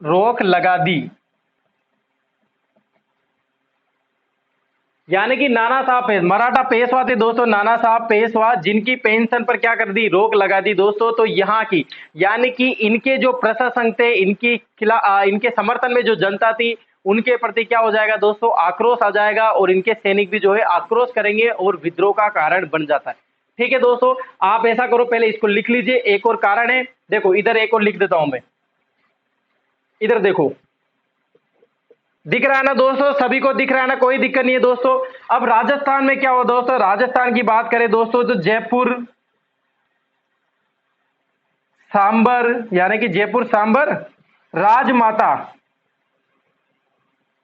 रोक लगा दी। यानी कि नाना साहब मराठा पेशवा थे दोस्तों, नाना साहब पेशवा, जिनकी पेंशन पर क्या कर दी, रोक लगा दी दोस्तों। तो यहाँ की यानी कि इनके जो प्रशासक थे, इनके समर्थन में जो जनता थी, उनके प्रति क्या हो जाएगा दोस्तों, आक्रोश आ जाएगा, और इनके सैनिक भी जो है आक्रोश करेंगे और विद्रोह का कारण बन जाता है। ठीक है दोस्तों, आप ऐसा करो, पहले इसको लिख लीजिए, एक और कारण है, देखो इधर एक और लिख देता हूं मैं, इधर देखो, दिख रहा है ना दोस्तों, सभी को दिख रहा है ना, कोई दिक्कत नहीं है दोस्तों। अब राजस्थान में क्या हुआ दोस्तों, राजस्थान की बात करें दोस्तों, तो जयपुर सांबर, यानी कि जयपुर सांबर राजमाता,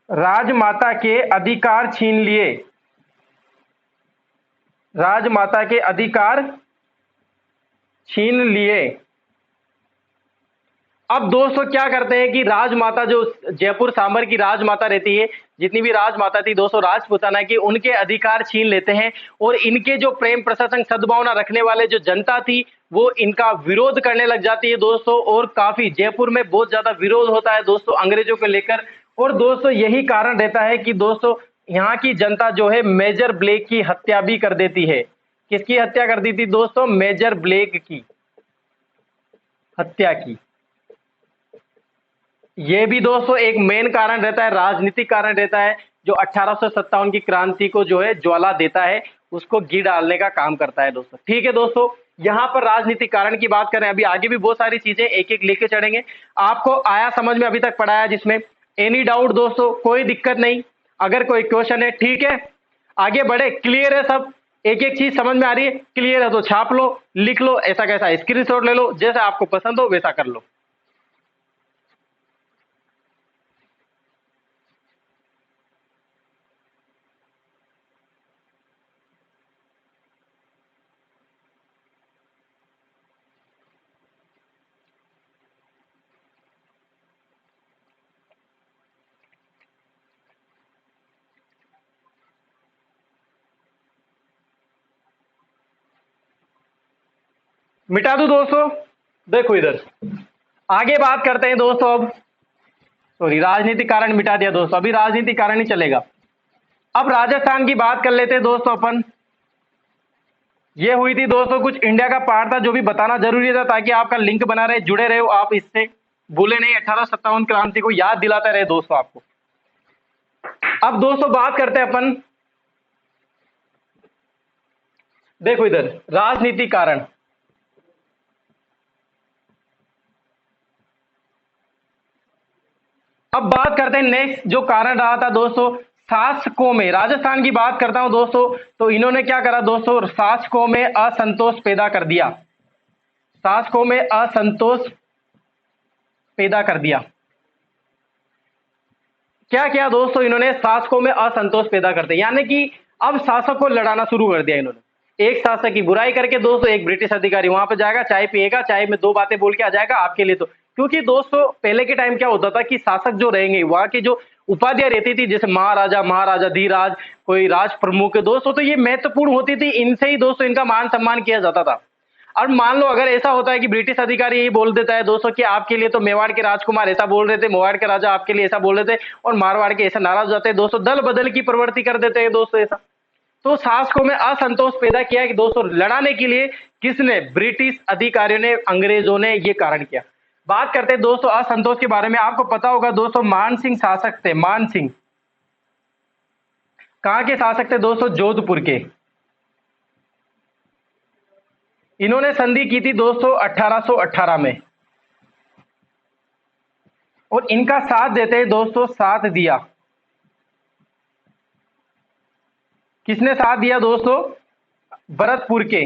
राजमाता के अधिकार छीन लिए, राजमाता के अधिकार छीन लिए। अब दोस्तों क्या करते हैं कि राजमाता, जो जयपुर सांबर की राजमाता रहती है, जितनी भी राजमाता थी दोस्तों राजपूताना की, उनके अधिकार छीन लेते हैं, और इनके जो प्रेम प्रशासन सद्भावना रखने वाले जो जनता थी, वो इनका विरोध करने लग जाती है दोस्तों, और काफी जयपुर में बहुत ज्यादा विरोध होता है दोस्तों अंग्रेजों को लेकर। और दोस्तों यही कारण रहता है कि दोस्तों यहाँ की जनता जो है मेजर ब्लेक की हत्या भी कर देती है। किसकी हत्या कर दी थी दोस्तों, मेजर ब्लेक की हत्या की। ये भी दोस्तों एक मेन कारण रहता है, राजनीतिक कारण रहता है, जो 1857 की क्रांति को जो है ज्वाला देता है, उसको घी डालने का काम करता है दोस्तों। ठीक है दोस्तों, यहां पर राजनीतिक कारण की बात करें, अभी आगे भी बहुत सारी चीजें एक एक लेके चढ़ेंगे। आपको आया समझ में अभी तक पढ़ाया जिसमें, एनी डाउट दोस्तों, कोई दिक्कत नहीं, अगर कोई क्वेश्चन है ठीक है, आगे बढ़े, क्लियर है सब, एक एक चीज समझ में आ रही है, क्लियर है तो छाप लो, लिख लो, ऐसा कैसा स्क्रीनशॉट ले लो, जैसा आपको पसंद हो वैसा कर लो। मिटा दूं दोस्तों, देखो इधर, आगे बात करते हैं दोस्तों। अब सॉरी, राजनीतिक कारण मिटा दिया दोस्तों, अभी राजनीतिक कारण ही चलेगा। अब राजस्थान की बात कर लेते हैं दोस्तों अपन। ये हुई थी दोस्तों कुछ इंडिया का पार्ट था, जो भी बताना जरूरी था, ताकि आपका लिंक बना रहे, जुड़े रहे हो आप इससे, भूले नहीं 1857 क्रांति को याद दिलाता रहे दोस्तों आपको। अब दोस्तों बात करते हैं अपन, देखो इधर राजनीतिक कारण। अब बात करते हैं नेक्स्ट जो कारण रहा था दोस्तों, शासकों में, राजस्थान की बात करता हूं दोस्तों, तो इन्होंने क्या करा दोस्तों, शासकों में असंतोष पैदा कर दिया, शासकों में असंतोष पैदा कर दिया। क्या किया दोस्तों इन्होंने, शासकों में असंतोष पैदा करते, यानी कि अब शासक को लड़ाना शुरू कर दिया इन्होंने। एक शासक की बुराई करके दोस्तों एक ब्रिटिश अधिकारी वहां पर जाएगा, चाय पिएगा, चाय में दो बातें बोल के आ जाएगा आपके लिए, तो क्योंकि दोस्तों पहले के टाइम क्या होता था कि शासक जो रहेंगे, वहां की जो उपाधियां रहती थी, जैसे महाराजा, महाराजा धीराज, कोई राज प्रमुख दोस्तों, तो ये महत्वपूर्ण होती थी, इनसे ही दोस्तों इनका मान सम्मान किया जाता था। अब मान लो अगर ऐसा होता है कि ब्रिटिश अधिकारी यही बोल देता है दोस्तों कि आपके लिए तो मेवाड़ के राजकुमार ऐसा बोल रहे थे, मेवाड़ के राजा आपके लिए ऐसा बोल रहे थे, और मारवाड़ के ऐसा नाराज हो जाते हैं दोस्तों, दल बदल की प्रवृत्ति कर देते हैं दोस्तों ऐसा। तो शासकों में असंतोष पैदा किया कि दोस्तों लड़ाने के लिए किसने, ब्रिटिश अधिकारियों ने, अंग्रेजों ने ये कारण किया। बात करते हैं दोस्तों असंतोष के बारे में, आपको पता होगा दोस्तों मान सिंह शासक थे, मान सिंह कहां के शासक थे दोस्तों, जोधपुर के। इन्होंने संधि की थी दोस्तों 1818 में, और इनका साथ देते हैं दोस्तों, साथ दिया, किसने साथ दिया दोस्तों, भरतपुर के,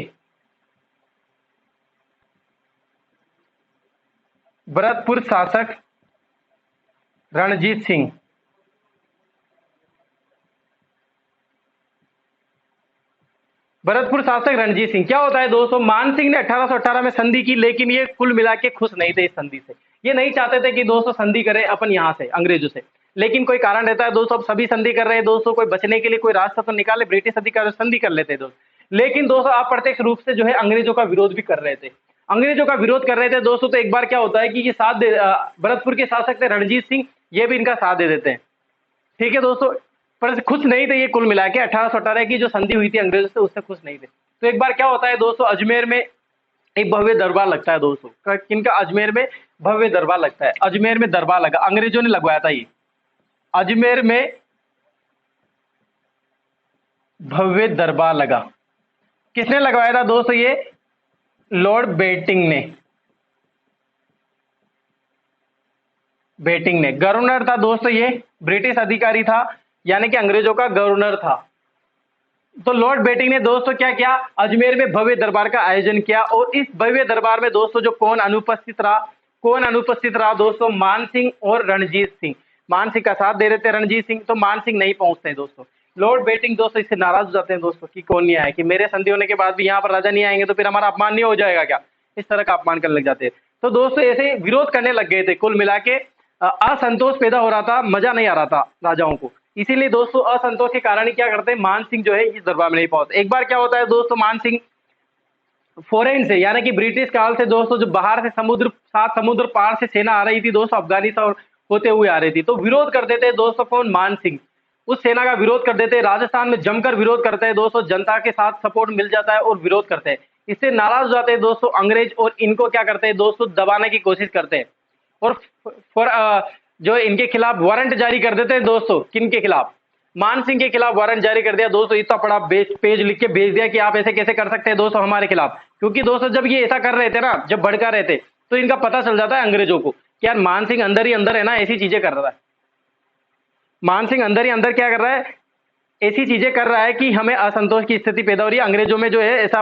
भरतपुर शासक रणजीत सिंह। भरतपुर शासक रणजीत सिंह। क्या होता है दोस्तों, मान सिंह ने 1818 में संधि की, लेकिन ये कुल मिला के खुश नहीं थे इस संधि से। ये नहीं चाहते थे कि दोस्तों संधि करें अपन यहाँ से अंग्रेजों से, लेकिन कोई कारण रहता है दोस्तों, अब सभी संधि कर रहे हैं दोस्तों, कोई बचने के लिए कोई रास्ता तो निकाले, ब्रिटिश अधिकारी संधि कर लेते दोस्तों। लेकिन दोस्तों अप्रत्यक्ष रूप से जो है अंग्रेजों का विरोध भी कर रहे थे, अंग्रेजों का विरोध कर रहे थे दोस्तों। तो एक बार क्या होता है कि ये भरतपुर के शासक थे रणजीत सिंह, ये भी इनका साथ दे देते हैं। ठीक है दोस्तों, पर खुश नहीं थे ये कुल मिला के। 1818 की जो संधि हुई थी अंग्रेजों से, उससे खुश नहीं थे। तो एक बार क्या होता है दोस्तों, अजमेर में एक भव्य दरबार लगता है दोस्तों। किनका? अजमेर में भव्य दरबार लगता है। अजमेर में दरबार लगा, अंग्रेजों ने लगवाया था ये। अजमेर में भव्य दरबार लगा, किसने लगवाया था दोस्तों? ये लॉर्ड बेटिंग ने। बेटिंग ने गवर्नर था दोस्तों, ये ब्रिटिश अधिकारी था, यानी कि अंग्रेजों का गवर्नर था। तो लॉर्ड बेटिंग ने दोस्तों क्या किया, अजमेर में भव्य दरबार का आयोजन किया। और इस भव्य दरबार में दोस्तों जो कौन अनुपस्थित रहा? कौन अनुपस्थित रहा दोस्तों? मान सिंह और रणजीत सिंह। मान सिंह का साथ दे रहे थे रणजीत सिंह, तो मान सिंह नहीं पहुंचते दोस्तों। लॉर्ड बेटिंग दोस्तों इससे नाराज हो जाते हैं दोस्तों कि कौन नहीं आया, कि मेरे संधि होने के बाद भी यहाँ पर राजा नहीं आएंगे तो फिर हमारा अपमान नहीं हो जाएगा क्या? इस तरह का अपमान करने लग जाते हैं। तो दोस्तों ऐसे विरोध करने लग गए थे, कुल मिला के असंतोष पैदा हो रहा था, मजा नहीं आ रहा था राजाओं को। इसीलिए दोस्तों असंतोष के कारण ही क्या करते हैं, मान सिंह जो है इस दरबार में नहीं पहुंचते। एक बार क्या होता है दोस्तों, मान सिंह फॉरेन से, यानी कि ब्रिटिश काल से दोस्तों, जो बाहर से समुद्र पार से सेना आ रही थी दोस्तों, अफगानिस्तान होते हुए आ रही थी, तो विरोध कर देते दोस्तों कौन? मान सिंह। उस सेना का विरोध कर देते, राजस्थान में जमकर विरोध करते हैं दोस्तों, जनता के साथ सपोर्ट मिल जाता है और विरोध करते हैं। इससे नाराज हो जाते हैं दोस्तों अंग्रेज, और इनको क्या करते हैं दोस्तों, दबाने की कोशिश करते हैं। और जो इनके खिलाफ वारंट जारी कर देते हैं दोस्तों। किनके खिलाफ? मान सिंह के खिलाफ वारंट जारी कर दिया दोस्तों। इतना बड़ा पेज लिख के भेज दिया कि आप ऐसे कैसे कर सकते हैं दोस्तों हमारे खिलाफ। क्योंकि दोस्तों जब ये ऐसा कर रहे थे ना, जब भड़का रहे थे, तो इनका पता चल जाता है अंग्रेजों को कि यार मान सिंह अंदर ही अंदर है ना, ऐसी चीजें कर रहा है। मान सिंह अंदर ही अंदर क्या कर रहा है, ऐसी चीजें कर रहा है कि हमें असंतोष की स्थिति पैदा हो रही है, अंग्रेजों में जो है ऐसा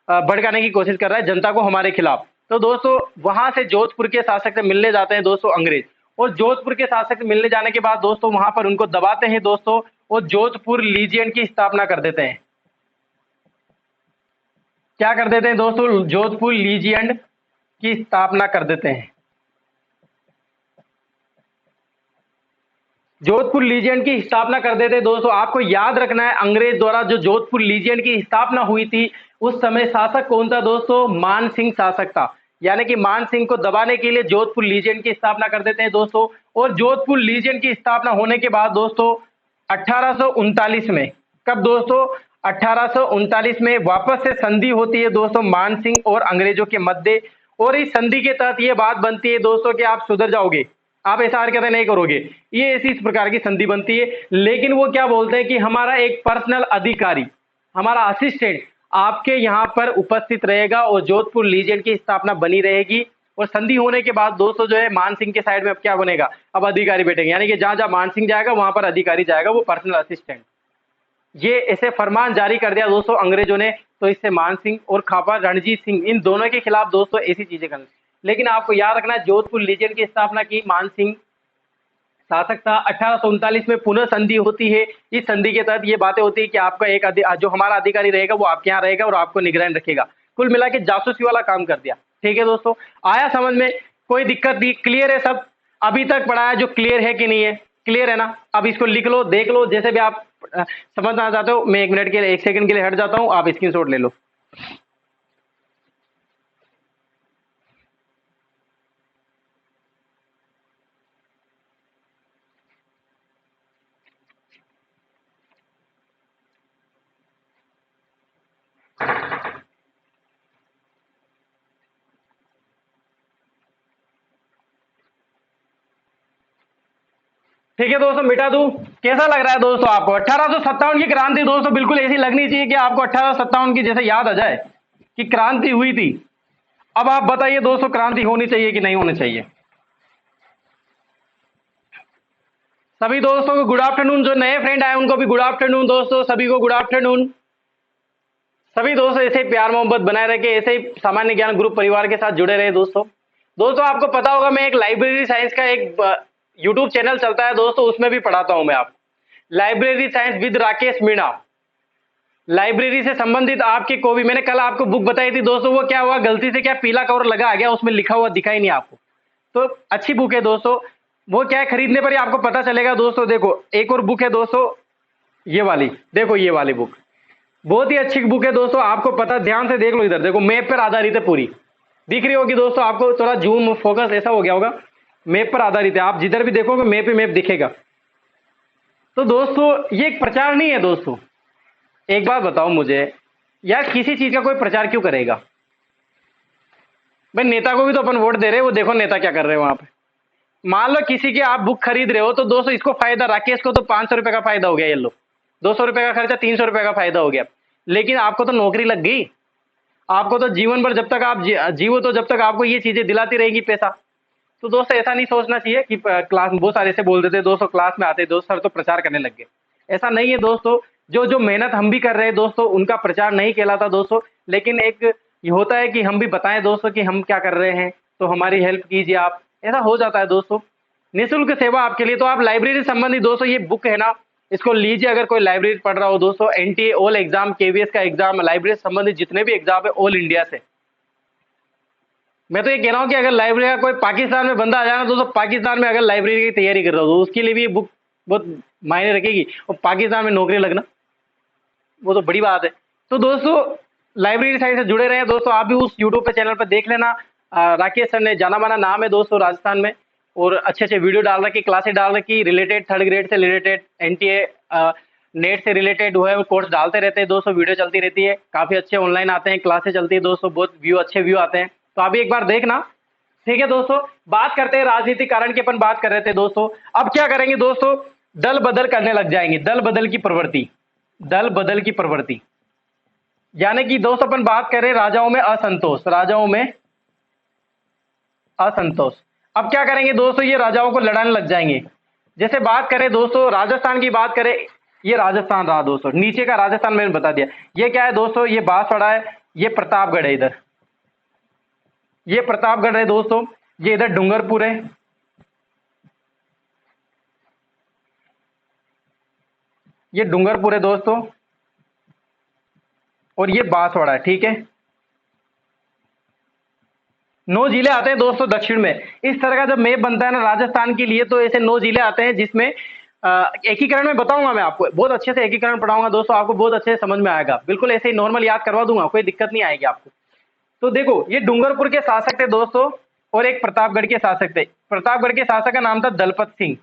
भड़काने की कोशिश कर रहा है जनता को हमारे खिलाफ। तो दोस्तों वहां से जोधपुर के शासक से मिलने जाते हैं दोस्तों अंग्रेज, और जोधपुर के शासक से मिलने जाने के बाद दोस्तों वहां पर उनको दबाते हैं दोस्तों, और जोधपुर लीजियन की स्थापना कर देते हैं। क्या कर देते हैं दोस्तों? जोधपुर लीजियन की स्थापना कर देते हैं। जोधपुर लीजियन की स्थापना कर देते दोस्तों। आपको याद रखना है, अंग्रेज द्वारा जो जोधपुर लीजियन की स्थापना हुई थी, उस समय शासक कौन था दोस्तों? मान सिंह शासक था। यानी कि मान सिंह को दबाने के लिए जोधपुर लीजियन की स्थापना कर देते हैं दोस्तों। और जोधपुर लीजियन की स्थापना होने के बाद दोस्तों 1839 में, कब दोस्तों? 1839 में वापस से संधि होती है दोस्तों मान सिंह और अंग्रेजों के मध्य। और इस संधि के तहत ये बात बनती है दोस्तों कि आप सुधर जाओगे, आप ऐसा हरकतें नहीं करोगे। ये ऐसी इस प्रकार की संधि बनती है। लेकिन वो क्या बोलते हैं कि हमारा एक पर्सनल अधिकारी, हमारा असिस्टेंट आपके यहाँ पर उपस्थित रहेगा, और जोधपुर लीजियन की स्थापना बनी रहेगी। और संधि होने के बाद दोस्तों जो है मान सिंह के साइड में अब क्या बनेगा, अब अधिकारी बैठेंगे, यानी कि जहां जहां मान सिंह जाएगा वहां पर अधिकारी जाएगा, वो पर्सनल असिस्टेंट। ये ऐसे फरमान जारी कर दिया दोस्तों अंग्रेजों ने। तो इससे मान सिंह और खापा रणजीत सिंह, इन दोनों के खिलाफ दोस्तों ऐसी चीजें करनी। लेकिन आपको याद रखना है, जोधपुर लीजियन की स्थापना की मान सिंह शासक था। 1839 में पुनः संधि होती है। इस संधि के तहत ये बातें होती है कि आपका एक जो हमारा अधिकारी रहेगा वो आपके यहाँ रहेगा और आपको निगरानी रखेगा। कुल मिला के जासूसी वाला काम कर दिया। ठीक है दोस्तों, आया समझ में? कोई दिक्कत नहीं? क्लियर है सब? अभी तक पढ़ाया जो क्लियर है कि नहीं है? क्लियर है ना? अब इसको लिख लो, देख लो, जैसे भी आप समझना चाहते हो। मैं 1 मिनट के लिए, 1 सेकंड के लिए हट जाता हूं, आप स्क्रीनशॉट ले लो। ठीक है दोस्तों, मिटा दूं? कैसा लग रहा है दोस्तों आपको? 1857 की क्रांति दोस्तों बिल्कुल ऐसी लगनी चाहिए कि आपको 1857 की जैसे याद आ जाए कि क्रांति हुई थी। अब आप बताइए दोस्तों, क्रांति होनी चाहिए कि नहीं होनी चाहिए? सभी दोस्तों को गुड आफ्टरनून। जो नए फ्रेंड आए उनको भी गुड आफ्टरनून दोस्तों, सभी को गुड आफ्टरनून। सभी दोस्तों ऐसे ही प्यार मोहब्बत बनाए रखे, ऐसे ही सामान्य ज्ञान ग्रुप परिवार के साथ जुड़े रहे दोस्तों। दोस्तों आपको पता होगा मैं एक लाइब्रेरी साइंस का एक यूट्यूब चैनल चलता है दोस्तों, उसमें भी पढ़ाता हूं मैं आपको, library science with Rakesh Meena. Library से संबंधित आपके को भी, मैंने कल आपको बुक बताई थी दोस्तों, वो क्या हुआ गलती से क्या पीला कवर लगा आ गया, उसमें लिखा हुआ दिखा ही नहीं आपको। तो अच्छी बुक है दोस्तों, वो क्या है खरीदने पर ही आपको पता चलेगा दोस्तों। देखो एक और बुक है दोस्तों, ये वाली देखो, ये वाली बुक बहुत ही अच्छी बुक है दोस्तों, आपको पता, ध्यान से देख लो, इधर देखो, मैप पर आधारित है पूरी, दिख रही होगी दोस्तों आपको, थोड़ा जूम फोकस ऐसा हो गया होगा, मैप पर आधारित है, आप जिधर भी देखोगे मैप ही मैप दिखेगा। तो दोस्तों ये एक प्रचार नहीं है दोस्तों। एक बात बताओ मुझे यार, किसी चीज का कोई प्रचार क्यों करेगा भाई? नेता को भी तो अपन वोट दे रहे हैं, वो देखो नेता क्या कर रहे हैं वहां पे। मान लो किसी की आप बुक खरीद रहे हो तो दोस्तों इसको फायदा, राकेश को तो 500 रुपए का फायदा हो गया, ये लो 200 रुपए का खर्चा, 300 रुपए का फायदा हो गया, लेकिन आपको तो नौकरी लग गई, आपको तो जीवन भर जब तक आप जीवो तो जब तक आपको ये चीजें दिलाती रहेगी पैसा। तो दोस्तों ऐसा नहीं सोचना चाहिए कि क्लास में बहुत सारे ऐसे बोल देते दोस्तों, क्लास में आते दोस्त सर तो प्रचार करने लग गए, ऐसा नहीं है दोस्तों। जो जो मेहनत हम भी कर रहे हैं दोस्तों, उनका प्रचार नहीं कहलाता दोस्तों, लेकिन एक ये होता है कि हम भी बताएं दोस्तों कि हम क्या कर रहे हैं, तो हमारी हेल्प कीजिए आप, ऐसा हो जाता है दोस्तों। निःशुल्क सेवा आपके लिए। तो आप लाइब्रेरी संबंधी दोस्तों ये बुक है ना, इसको लीजिए अगर कोई लाइब्रेरी पढ़ रहा हो दोस्तों, एनटीए ऑल एग्जाम, केवीएस का एग्जाम, लाइब्रेरी संबंधित जितने भी एग्जाम है ऑल इंडिया से। मैं तो ये कह रहा हूँ कि अगर लाइब्रेरी का कोई पाकिस्तान में बंदा आ जाए ना दोस्तों, पाकिस्तान में अगर लाइब्रेरी की तैयारी कर रहा हो तो उसके लिए भी ये बुक बहुत मायने रखेगी, और पाकिस्तान में नौकरी लगना वो तो बड़ी बात है। तो दोस्तों लाइब्रेरी साइड से जुड़े रहे दोस्तों, आप भी उस यूट्यूब पे चैनल पर देख लेना। राकेश सर ने, जाना माना नाम है दोस्तों राजस्थान में, और अच्छे अच्छे वीडियो डाल रखी, क्लासेस डाल रखी, रिलेटेड थर्ड ग्रेड से रिलेटेड, एनटीए नेट से रिलेटेड हुआ है कोर्स डालते रहते हैं दोस्तों, वीडियो चलती रहती है, काफी अच्छे ऑनलाइन आते हैं, क्लासेस चलती है दोस्तों, बहुत व्यू, अच्छे व्यू आते हैं, तो आप भी एक बार देखना। ठीक है दोस्तों, बात करते हैं राजनीतिक कारण की, अपन बात कर रहे थे दोस्तों। अब क्या करेंगे दोस्तों, दल बदल करने लग जाएंगे, दल बदल की प्रवृत्ति, दल बदल की प्रवृत्ति, यानी कि दोस्तों अपन बात करें राजाओं में असंतोष, राजाओं में असंतोष। अब क्या करेंगे दोस्तों, ये राजाओं को लड़ाने लग जाएंगे। जैसे बात करें दोस्तों, राजस्थान की बात करें, ये राजस्थान रहा दोस्तों, नीचे का राजस्थान मैंने बता दिया। ये क्या है दोस्तों, ये बांसवाड़ा है, ये प्रतापगढ़ है, इधर ये प्रतापगढ़ है दोस्तों, ये इधर डूंगरपुर है, ये डूंगरपुर है दोस्तों, और ये बांसवाड़ा है। ठीक है, 9 जिले आते हैं दोस्तों दक्षिण में। इस तरह का जब मैप बनता है ना राजस्थान के लिए, तो ऐसे 9 जिले आते हैं, जिसमें एकीकरण में बताऊंगा मैं आपको, बहुत अच्छे से एकीकरण पढ़ाऊंगा दोस्तों, आपको बहुत अच्छे से समझ में आएगा, बिल्कुल ऐसे ही नॉर्मल याद करवा दूंगा, कोई दिक्कत नहीं आएगी आपको। तो देखो ये डूंगरपुर के शासक थे दोस्तों, और एक प्रतापगढ़ के शासक थे। प्रतापगढ़ के शासक का नाम था दलपत सिंह,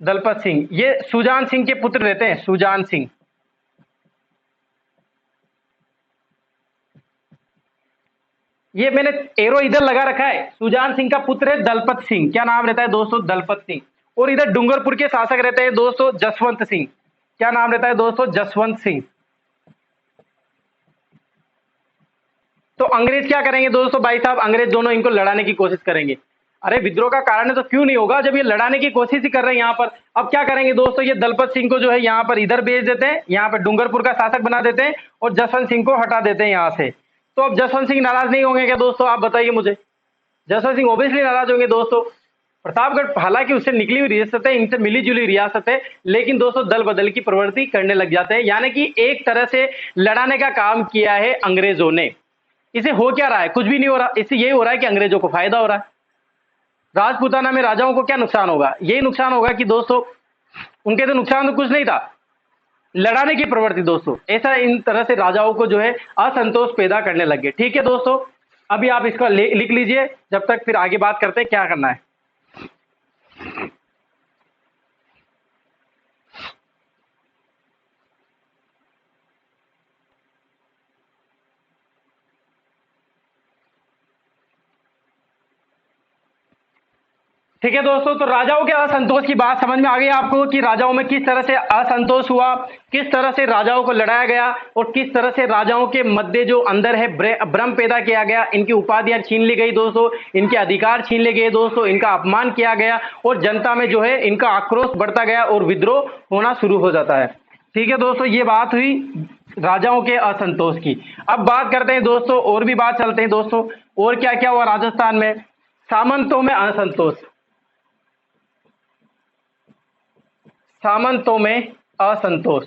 दलपत सिंह, ये सुजान सिंह के पुत्र रहते हैं, सुजान सिंह। ये मैंने एरो इधर लगा रखा है, सुजान सिंह का पुत्र है दलपत सिंह, क्या नाम रहता है दोस्तों, दलपत सिंह। और इधर डूंगरपुर के शासक रहते हैं दोस्तों जसवंत सिंह, क्या नाम रहता है दोस्तों, जसवंत सिंह। तो अंग्रेज क्या करेंगे दोस्तों, भाई साहब अंग्रेज दोनों इनको लड़ाने की कोशिश करेंगे। अरे विद्रोह का कारण है तो क्यों नहीं होगा, जब ये लड़ाने की कोशिश ही कर रहे हैं यहाँ पर। अब क्या करेंगे दोस्तों, ये दलपत सिंह को जो है यहाँ पर इधर भेज देते हैं, यहाँ पर डूंगरपुर का शासक बना देते हैं, और जसवंत सिंह को हटा देते हैं यहाँ से। तो अब जसवंत सिंह नाराज नहीं होंगे क्या दोस्तों, आप बताइए मुझे। जसवंत सिंह ओबियसली नाराज होंगे दोस्तों। प्रतापगढ़ हालांकि उससे निकली हुई रियासत है, इनसे मिली जुली रियासत है, लेकिन दोस्तों दल बदल की प्रवृत्ति करने लग जाते हैं, यानी कि एक तरह से लड़ाने का काम किया है अंग्रेजों ने। इसे हो क्या रहा है, कुछ भी नहीं हो रहा, इससे यही हो रहा है कि अंग्रेजों को फायदा हो रहा है। राजपूताना में राजाओं को क्या नुकसान होगा, यही नुकसान होगा कि दोस्तों उनके तो नुकसान तो कुछ नहीं था, लड़ाने की प्रवृत्ति दोस्तों, ऐसा इन तरह से राजाओं को जो है असंतोष पैदा करने लगे। ठीक है दोस्तों, अभी आप इसको लिख लीजिए, जब तक फिर आगे बात करते हैं क्या करना है। ठीक है दोस्तों, तो राजाओं के असंतोष की बात समझ में आ गई आपको कि राजाओं में किस तरह से असंतोष हुआ, किस तरह से राजाओं को लड़ाया गया, और किस तरह से राजाओं के मध्य जो अंदर है भ्रम पैदा किया गया, इनकी उपाधियां छीन ली गई दोस्तों, इनके अधिकार छीन लिए गए दोस्तों, इनका अपमान किया गया, और जनता में जो है इनका आक्रोश बढ़ता गया और विद्रोह होना शुरू हो जाता है। ठीक है दोस्तों, ये बात हुई राजाओं के असंतोष की। अब बात करते हैं दोस्तों, और भी बात चलते हैं दोस्तों, और क्या क्या हुआ राजस्थान में। सामंतों में असंतोष, सामंतों में असंतोष।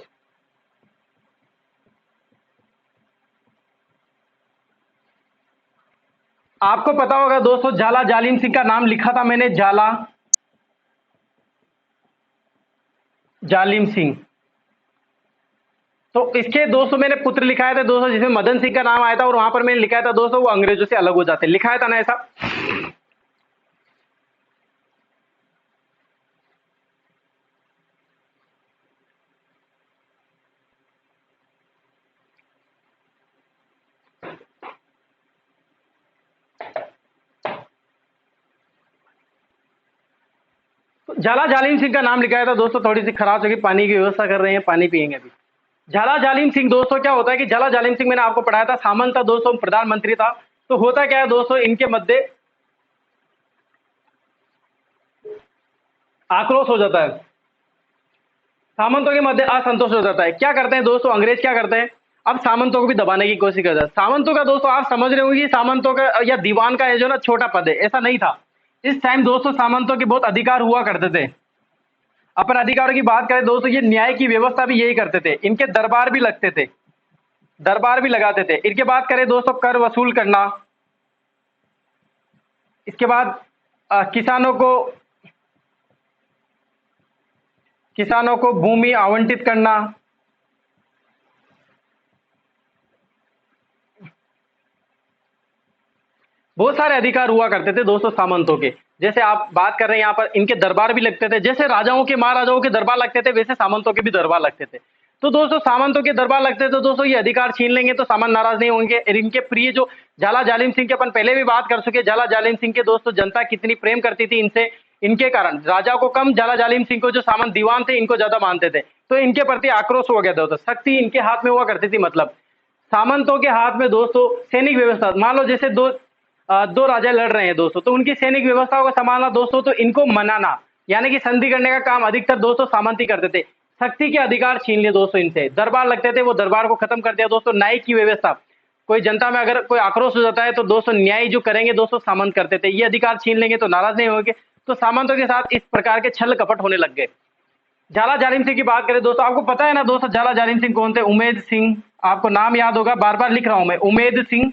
आपको पता होगा दोस्तों, झाला जालिम सिंह का नाम लिखा था मैंने, झाला जालिम सिंह। तो इसके दोस्तों मैंने पुत्र लिखाया था दोस्तों, जिसमें मदन सिंह का नाम आया था, और वहां पर मैंने लिखाया था दोस्तों वो अंग्रेजों से अलग हो जाते, लिखाया था ना ऐसा। तो झाला जालिम सिंह का नाम लिखाया था दोस्तों। थोड़ी सी खराब जगह, पानी की व्यवस्था कर रहे हैं, पानी पियेंगे अभी। झाला जालिम सिंह दोस्तों, क्या होता है कि झाला जालिम सिंह मैंने आपको पढ़ाया था, सामंत था दोस्तों, प्रधानमंत्री था। तो होता क्या है दोस्तों, इनके मध्य आक्रोश हो जाता है, सामंतों के मध्य असंतोष हो जाता है। क्या करते हैं दोस्तों अंग्रेज, क्या करते हैं, अब सामंतों को भी दबाने की कोशिश करता है। सामंतों का दोस्तों आप समझ रहे होंगे कि सामंतों का या दीवान का ये जो ना छोटा पद है, ऐसा नहीं था। इस टाइम दोस्तों सामंतों के बहुत अधिकार हुआ करते थे। अपन अधिकारों की बात करें दोस्तों, ये न्याय की व्यवस्था भी यही करते थे, इनके दरबार भी लगते थे, दरबार भी लगाते थे। इनके बात करें दोस्तों, कर वसूल करना। इसके बाद किसानों को भूमि आवंटित करना। बहुत सारे अधिकार हुआ करते थे दोस्तों सामंतों के। जैसे आप बात कर रहे हैं यहाँ पर, इनके दरबार भी लगते थे, जैसे राजाओं के महाराजाओं के दरबार लगते थे, वैसे सामंतों के भी दरबार लगते थे। तो दोस्तों सामंतों के दरबार लगते थे, तो दोस्तों ये अधिकार छीन लेंगे तो सामंत नाराज नहीं होंगे। और इनके प्रिय जो झाला जालिम सिंह के अपन पहले भी बात कर चुके, झाला जालिम सिंह के दोस्तों जनता कितनी प्रेम करती थी इनसे, इनके कारण राजा को कम, झाला जालिम सिंह को जो सामंत दीवान थे इनको ज्यादा मानते थे। तो इनके प्रति आक्रोश हो गया था, शक्ति इनके हाथ में हुआ करती थी। मतलब सामंतों के हाथ में दोस्तों सैनिक व्यवस्था, मान लो जैसे दो राजा लड़ रहे हैं दोस्तों, तो उनकी सैनिक व्यवस्थाओं को संभालना दोस्तों, तो इनको मनाना यानी कि संधि करने का काम अधिकतर दोस्तों सामंत ही करते थे। शक्ति के अधिकार छीन लिए दोस्तों इनसे, दरबार लगते थे, वो दरबार को खत्म कर दिया दोस्तों। न्याय की व्यवस्था, कोई जनता में अगर कोई आक्रोश हो जाता है तो दोस्तों न्याय जो करेंगे दोस्तों सामंत करते थे। ये अधिकार छीन लेंगे तो नाराज नहीं होंगे। तो सामंतों के साथ इस प्रकार के छल कपट होने लग गए। झाला जालिम सिंह की बात करें दोस्तों, आपको पता है ना दोस्तों झाला जालिम सिंह कौन थे? उमेद सिंह, आपको नाम याद होगा, बार बार लिख रहा हूं मैं, उमेद सिंह।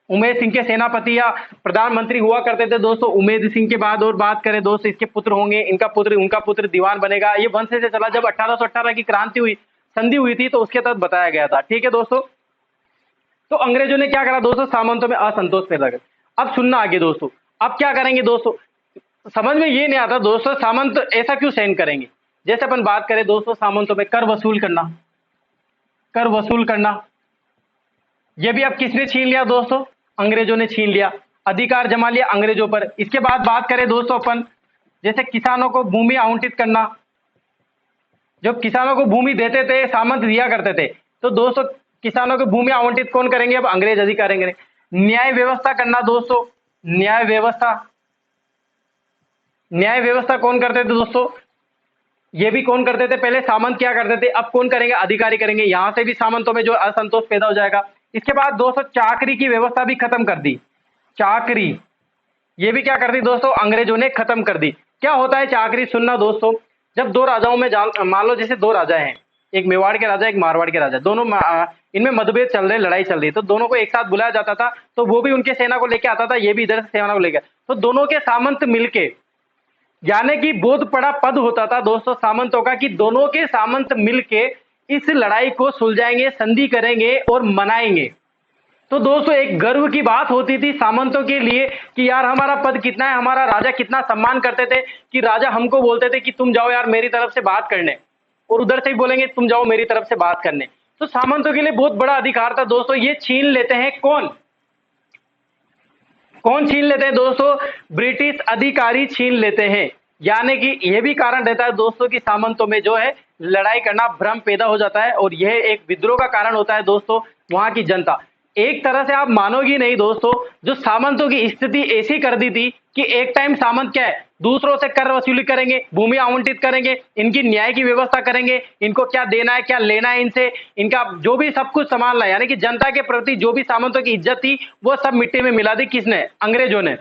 उमेद सिंह के सेनापति या प्रधानमंत्री हुआ करते थे दोस्तों। उमेद सिंह के बाद और बात करें दोस्तों, इसके पुत्र होंगे, उनका पुत्र दीवान बनेगा। ये वंश से चला, जब 1818 की क्रांति हुई, संधि हुई थी, तो उसके तहत बताया गया था। ठीक है दोस्तों। तो अंग्रेजों ने क्या करा दोस्तों, सामंतों में असंतोष पैदा कर। अब सुनना आगे दोस्तों, अब क्या करेंगे दोस्तों, समझ में ये नहीं आता दोस्तों, सामंत ऐसा क्यों सहन करेंगे। जैसे अपन बात करें दोस्तों, सामंतों में कर वसूल करना, कर वसूल करना, ये भी अब किसने छीन लिया दोस्तों, अंग्रेजों ने छीन लिया, अधिकार जमा लिया अंग्रेजों पर। इसके बाद बात करें दोस्तों अपन, जैसे किसानों को भूमि आवंटित करना, जो किसानों को भूमि देते थे सामंत दिया करते थे, तो दोस्तों किसानों को भूमि आवंटित कौन करेंगे, अब अंग्रेज अधिकारी करेंगे। न्याय व्यवस्था करना दोस्तों, न्याय व्यवस्था, न्याय व्यवस्था कौन करते थे दोस्तों, ये भी कौन करते थे, पहले सामंत क्या करते थे, अब कौन करेंगे, अधिकारी करेंगे। यहां से भी सामंतों में जो असंतोष पैदा हो जाएगा। इसके बाद दोस्तों चाकरी की व्यवस्था भी खत्म कर दी, चाकरी, ये भी क्या कर दी दोस्तों, अंग्रेजों ने खत्म कर दी। क्या होता है चाकरी, सुनना दोस्तों, जब दो राजाओं में मान लो जैसे दो राजा हैं, एक मेवाड़ के राजा, एक मारवाड़ के राजा, दोनों इनमें मतभेद चल रहे, लड़ाई चल रही, तो दोनों को एक साथ बुलाया जाता था। तो वो भी उनके सेना को लेके आता था, ये भी इधर से सेना को लेकर, तो दोनों के सामंत मिलके, यानी कि बहुत बड़ा पद होता था दोस्तों सामंतों का, कि दोनों के सामंत मिलके इस लड़ाई को सुलझाएंगे, संधि करेंगे और मनाएंगे। तो दोस्तों एक गर्व की बात होती थी सामंतों के लिए कि यार हमारा पद कितना है, हमारा राजा कितना सम्मान करते थे, कि राजा हमको बोलते थे कि तुम जाओ यार मेरी तरफ से बात करने, और उधर से ही बोलेंगे तुम जाओ मेरी तरफ से बात करने। तो सामंतों के लिए बहुत बड़ा अधिकार था दोस्तों। ये छीन लेते हैं कौन, कौन छीन लेते हैं दोस्तों, ब्रिटिश अधिकारी छीन लेते हैं। यानी कि यह भी कारण रहता है दोस्तों कि सामंतों में जो है लड़ाई करना, भ्रम पैदा हो जाता है, और यह एक विद्रोह का कारण होता है दोस्तों। वहां की जनता, एक तरह से आप मानोगी नहीं दोस्तों, जो सामंतों की स्थिति ऐसी कर दी थी कि एक टाइम सामंत क्या है, दूसरों से कर वसूली करेंगे, भूमि आवंटित करेंगे, इनकी न्याय की व्यवस्था करेंगे, इनको क्या देना है क्या लेना है इनसे, इनका जो भी सब कुछ संभालना है, यानी कि जनता के प्रति जो भी सामंतों की इज्जत थी वो सब मिट्टी में मिला दी किसने, अंग्रेजों ने।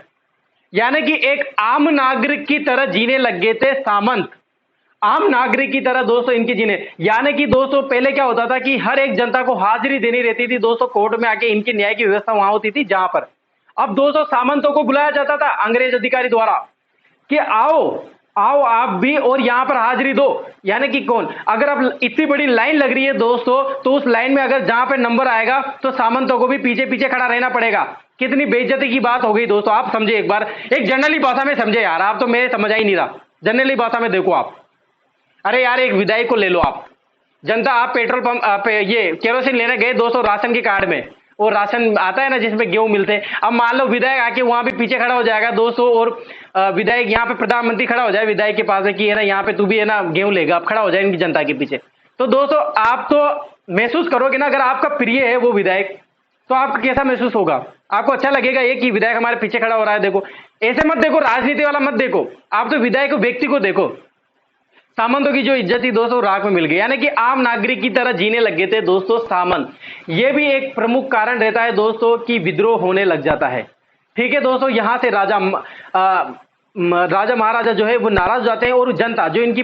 यानी कि एक आम नागरिक की तरह जीने लग गए थे सामंत, आम नागरिक की तरह दोस्तों इनकी जीने। यानी कि दोस्तों पहले क्या होता था कि हर एक जनता को हाजिरी देनी रहती थी दोस्तों, कोर्ट में आके इनकी न्याय की व्यवस्था वहां होती थी जहां पर। अब दोस्तों सामंतों को बुलाया जाता था अंग्रेज अधिकारी द्वारा कि आओ आओ आप भी और यहां पर हाजिरी दो। यानी कि कौन, अगर अब इतनी बड़ी लाइन लग रही है दोस्तों, तो उस लाइन में अगर जहां पर नंबर आएगा तो सामंतों को भी पीछे पीछे खड़ा रहना पड़ेगा। कितनी बेइज्जती की बात हो गई दोस्तों, आप समझे एक बार, एक जनरली भाषा में समझे यार, आप तो मेरे समझ ही नहीं रहा, जनरली भाषा में देखो आप। अरे यार एक विधायक को ले लो आप, जनता, आप पेट्रोल पंप ये केरोसिन लेने गए दोस्तों राशन के कार्ड में, वो राशन आता है ना जिसमें गेहूं मिलते हैं। अब मान लो विधायक आके वहां पे पीछे खड़ा हो जाएगा दोस्तों, और विधायक यहाँ पे प्रधानमंत्री खड़ा हो जाए विधायक के पास में कि है ना यहाँ पे तू भी है ना गेहूं लेगा, अब खड़ा हो जाए इनकी जनता के पीछे। तो दोस्तों आप तो महसूस करोगे ना, अगर आपका प्रिय है वो विधायक, तो आपको कैसा महसूस होगा, आपको अच्छा लगेगा ये कि विधायक हमारे पीछे खड़ा हो रहा है। देखो ऐसे मत देखो, राजनीति वाला मत देखो, आप तो विधायक को, व्यक्ति को देखो। सामंतों की जो इज्जत थी दोस्तों राख में मिल गई, यानी कि आम नागरिक की तरह जीने लग गए थे दोस्तों सामंत। ये भी एक प्रमुख कारण रहता है दोस्तों कि विद्रोह होने लग जाता है। ठीक है दोस्तों, यहां से राजा महाराजा जो है वो नाराज हो जाते हैं, और जनता जो इनकी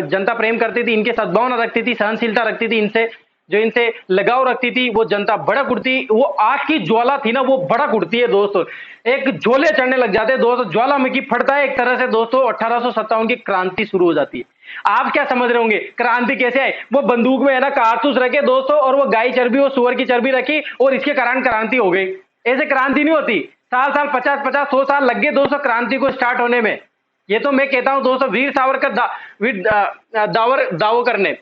जनता प्रेम करती थी, इनके सद्भावना रखती थी, सहनशीलता रखती थी, इनसे जो इनसे लगाव रखती थी, वो जनता भड़क उठती, वो आग की ज्वाला थी ना वो भड़क उठती है दोस्तों, एक ज्वाले चढ़ने लग जाते हैं दोस्तों, ज्वालामुखी फटता है एक तरह से दोस्तों, 1857 की क्रांति शुरू हो जाती है। आप क्या समझ रहे होंगे क्रांति कैसे आई, वो बंदूक में है ना कारतूस रखे दोस्तों, और वो गाय चर्बी और सुअर की चर्बी रखी और इसके कारण क्रांति हो गई। ऐसे क्रांति नहीं होती, साल साल 50-50 100 साल लग गए दोस्तों क्रांति को स्टार्ट होने में। ये तो मैं कहता हूं दोस्तों वीर सावरकर दावो करने,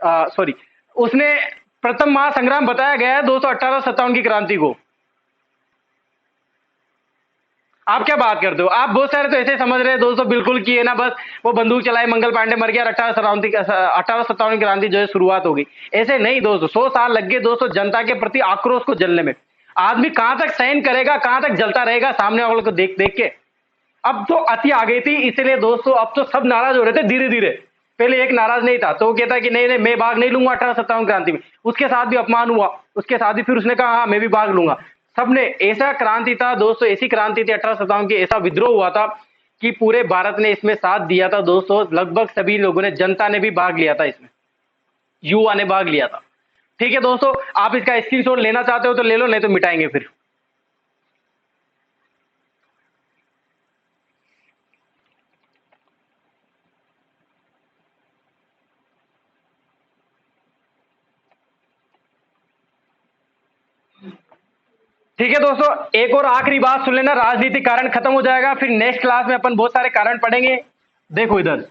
सॉरी, उसने प्रथम महासंग्राम बताया गया है दोस्तों 1857 की क्रांति को। आप क्या बात करते हो, आप बहुत सारे तो ऐसे समझ रहे हैं दोस्तों बिल्कुल कि है ना बस वो बंदूक चलाए मंगल पांडे मर गया, 1857 की क्रांति जो है शुरुआत होगी। ऐसे नहीं दोस्तों, 100 साल लग गए दोस्तों जनता के प्रति आक्रोश को जलने में। आदमी कहां तक सहन करेगा, कहां तक जलता रहेगा सामने वालों को देख देख के। अब तो अति आ गई थी, इसलिए दोस्तों अब तो सब नाराज हो रहे थे धीरे धीरे। पहले एक नाराज नहीं था, तो वो कहता कि नहीं नहीं मैं भाग नहीं लूंगा 1857 क्रांति में, उसके साथ भी अपमान हुआ, उसके साथ भी फिर उसने कहा हाँ मैं भी भाग लूंगा। सबने, ऐसा क्रांति था दोस्तों, ऐसी क्रांति थी 1857 की, ऐसा विद्रोह हुआ था कि पूरे भारत ने इसमें साथ दिया था दोस्तों, लगभग सभी लोगों ने, जनता ने भी भाग लिया था इसमें, युवा ने भाग लिया था। ठीक है दोस्तों, आप इसका स्क्रीनशॉट लेना चाहते हो तो ले लो, नहीं तो मिटाएंगे फिर। ठीक है दोस्तों, एक और आखिरी बात सुन लेना, राजनीतिक कारण खत्म हो जाएगा, फिर नेक्स्ट क्लास में अपन बहुत सारे कारण पढ़ेंगे। देखो इधर,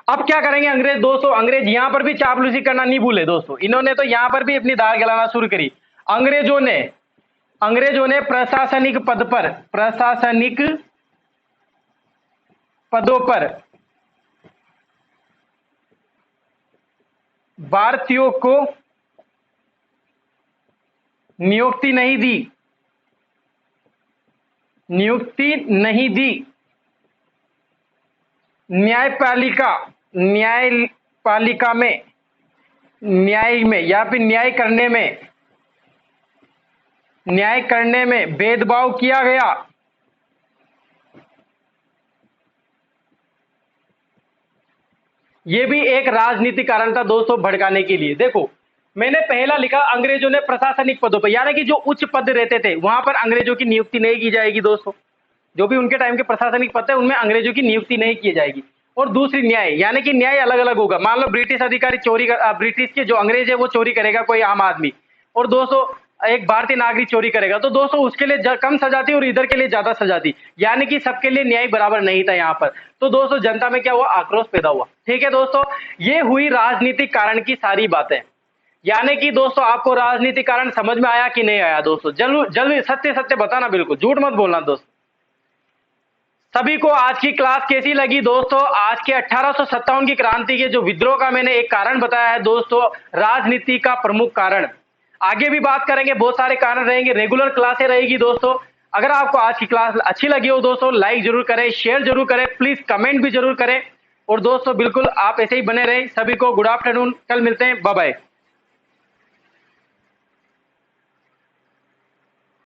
अब क्या करेंगे अंग्रेज दोस्तों, अंग्रेज यहां पर भी चापलूसी करना नहीं भूले दोस्तों, इन्होंने तो यहां पर भी अपनी दाल गलाना शुरू करी। अंग्रेजों ने प्रशासनिक पदों पर भारतीयों को नियुक्ति नहीं दी। न्यायपालिका में या फिर न्याय करने में भेदभाव किया गया। यह भी एक राजनीतिक कारण था दोस्तों भड़काने के लिए। देखो मैंने पहला लिखा, अंग्रेजों ने प्रशासनिक पदों पर, यानी कि जो उच्च पद रहते थे वहां पर अंग्रेजों की नियुक्ति नहीं की जाएगी दोस्तों, जो भी उनके टाइम के प्रशासनिक पद है उनमें अंग्रेजों की नियुक्ति नहीं की जाएगी। और दूसरी न्याय, यानी कि न्याय अलग अलग होगा। मान लो ब्रिटिश अधिकारी ब्रिटिश के जो अंग्रेज है वो चोरी करेगा कोई आम आदमी, और दोस्तों एक भारतीय नागरिक चोरी करेगा, तो दोस्तों उसके लिए कम सजा थी और इधर के लिए ज्यादा सजा थी, यानी कि सबके लिए न्याय बराबर नहीं था यहाँ पर। तो दोस्तों जनता में क्या हुआ, आक्रोश पैदा हुआ। ठीक है दोस्तों, ये हुई राजनीतिक कारण की सारी बातें। यानी कि दोस्तों आपको राजनीतिक कारण समझ में आया कि नहीं आया दोस्तों, जल्दी सत्य सत्य बताना, बिल्कुल झूठ मत बोलना दोस्तों। सभी को आज की क्लास कैसी लगी दोस्तों? आज के 1857 की क्रांति के जो विद्रोह का मैंने एक कारण बताया है दोस्तों, राजनीति का प्रमुख कारण। आगे भी बात करेंगे, बहुत सारे कारण रहेंगे, रेगुलर क्लासें रहेगी दोस्तों। अगर आपको आज की क्लास अच्छी लगी हो दोस्तों, लाइक जरूर करें, शेयर जरूर करें, प्लीज कमेंट भी जरूर करें। और दोस्तों बिल्कुल आप ऐसे ही बने रहें। सभी को गुड आफ्टरनून, कल मिलते हैं, बाय बाय।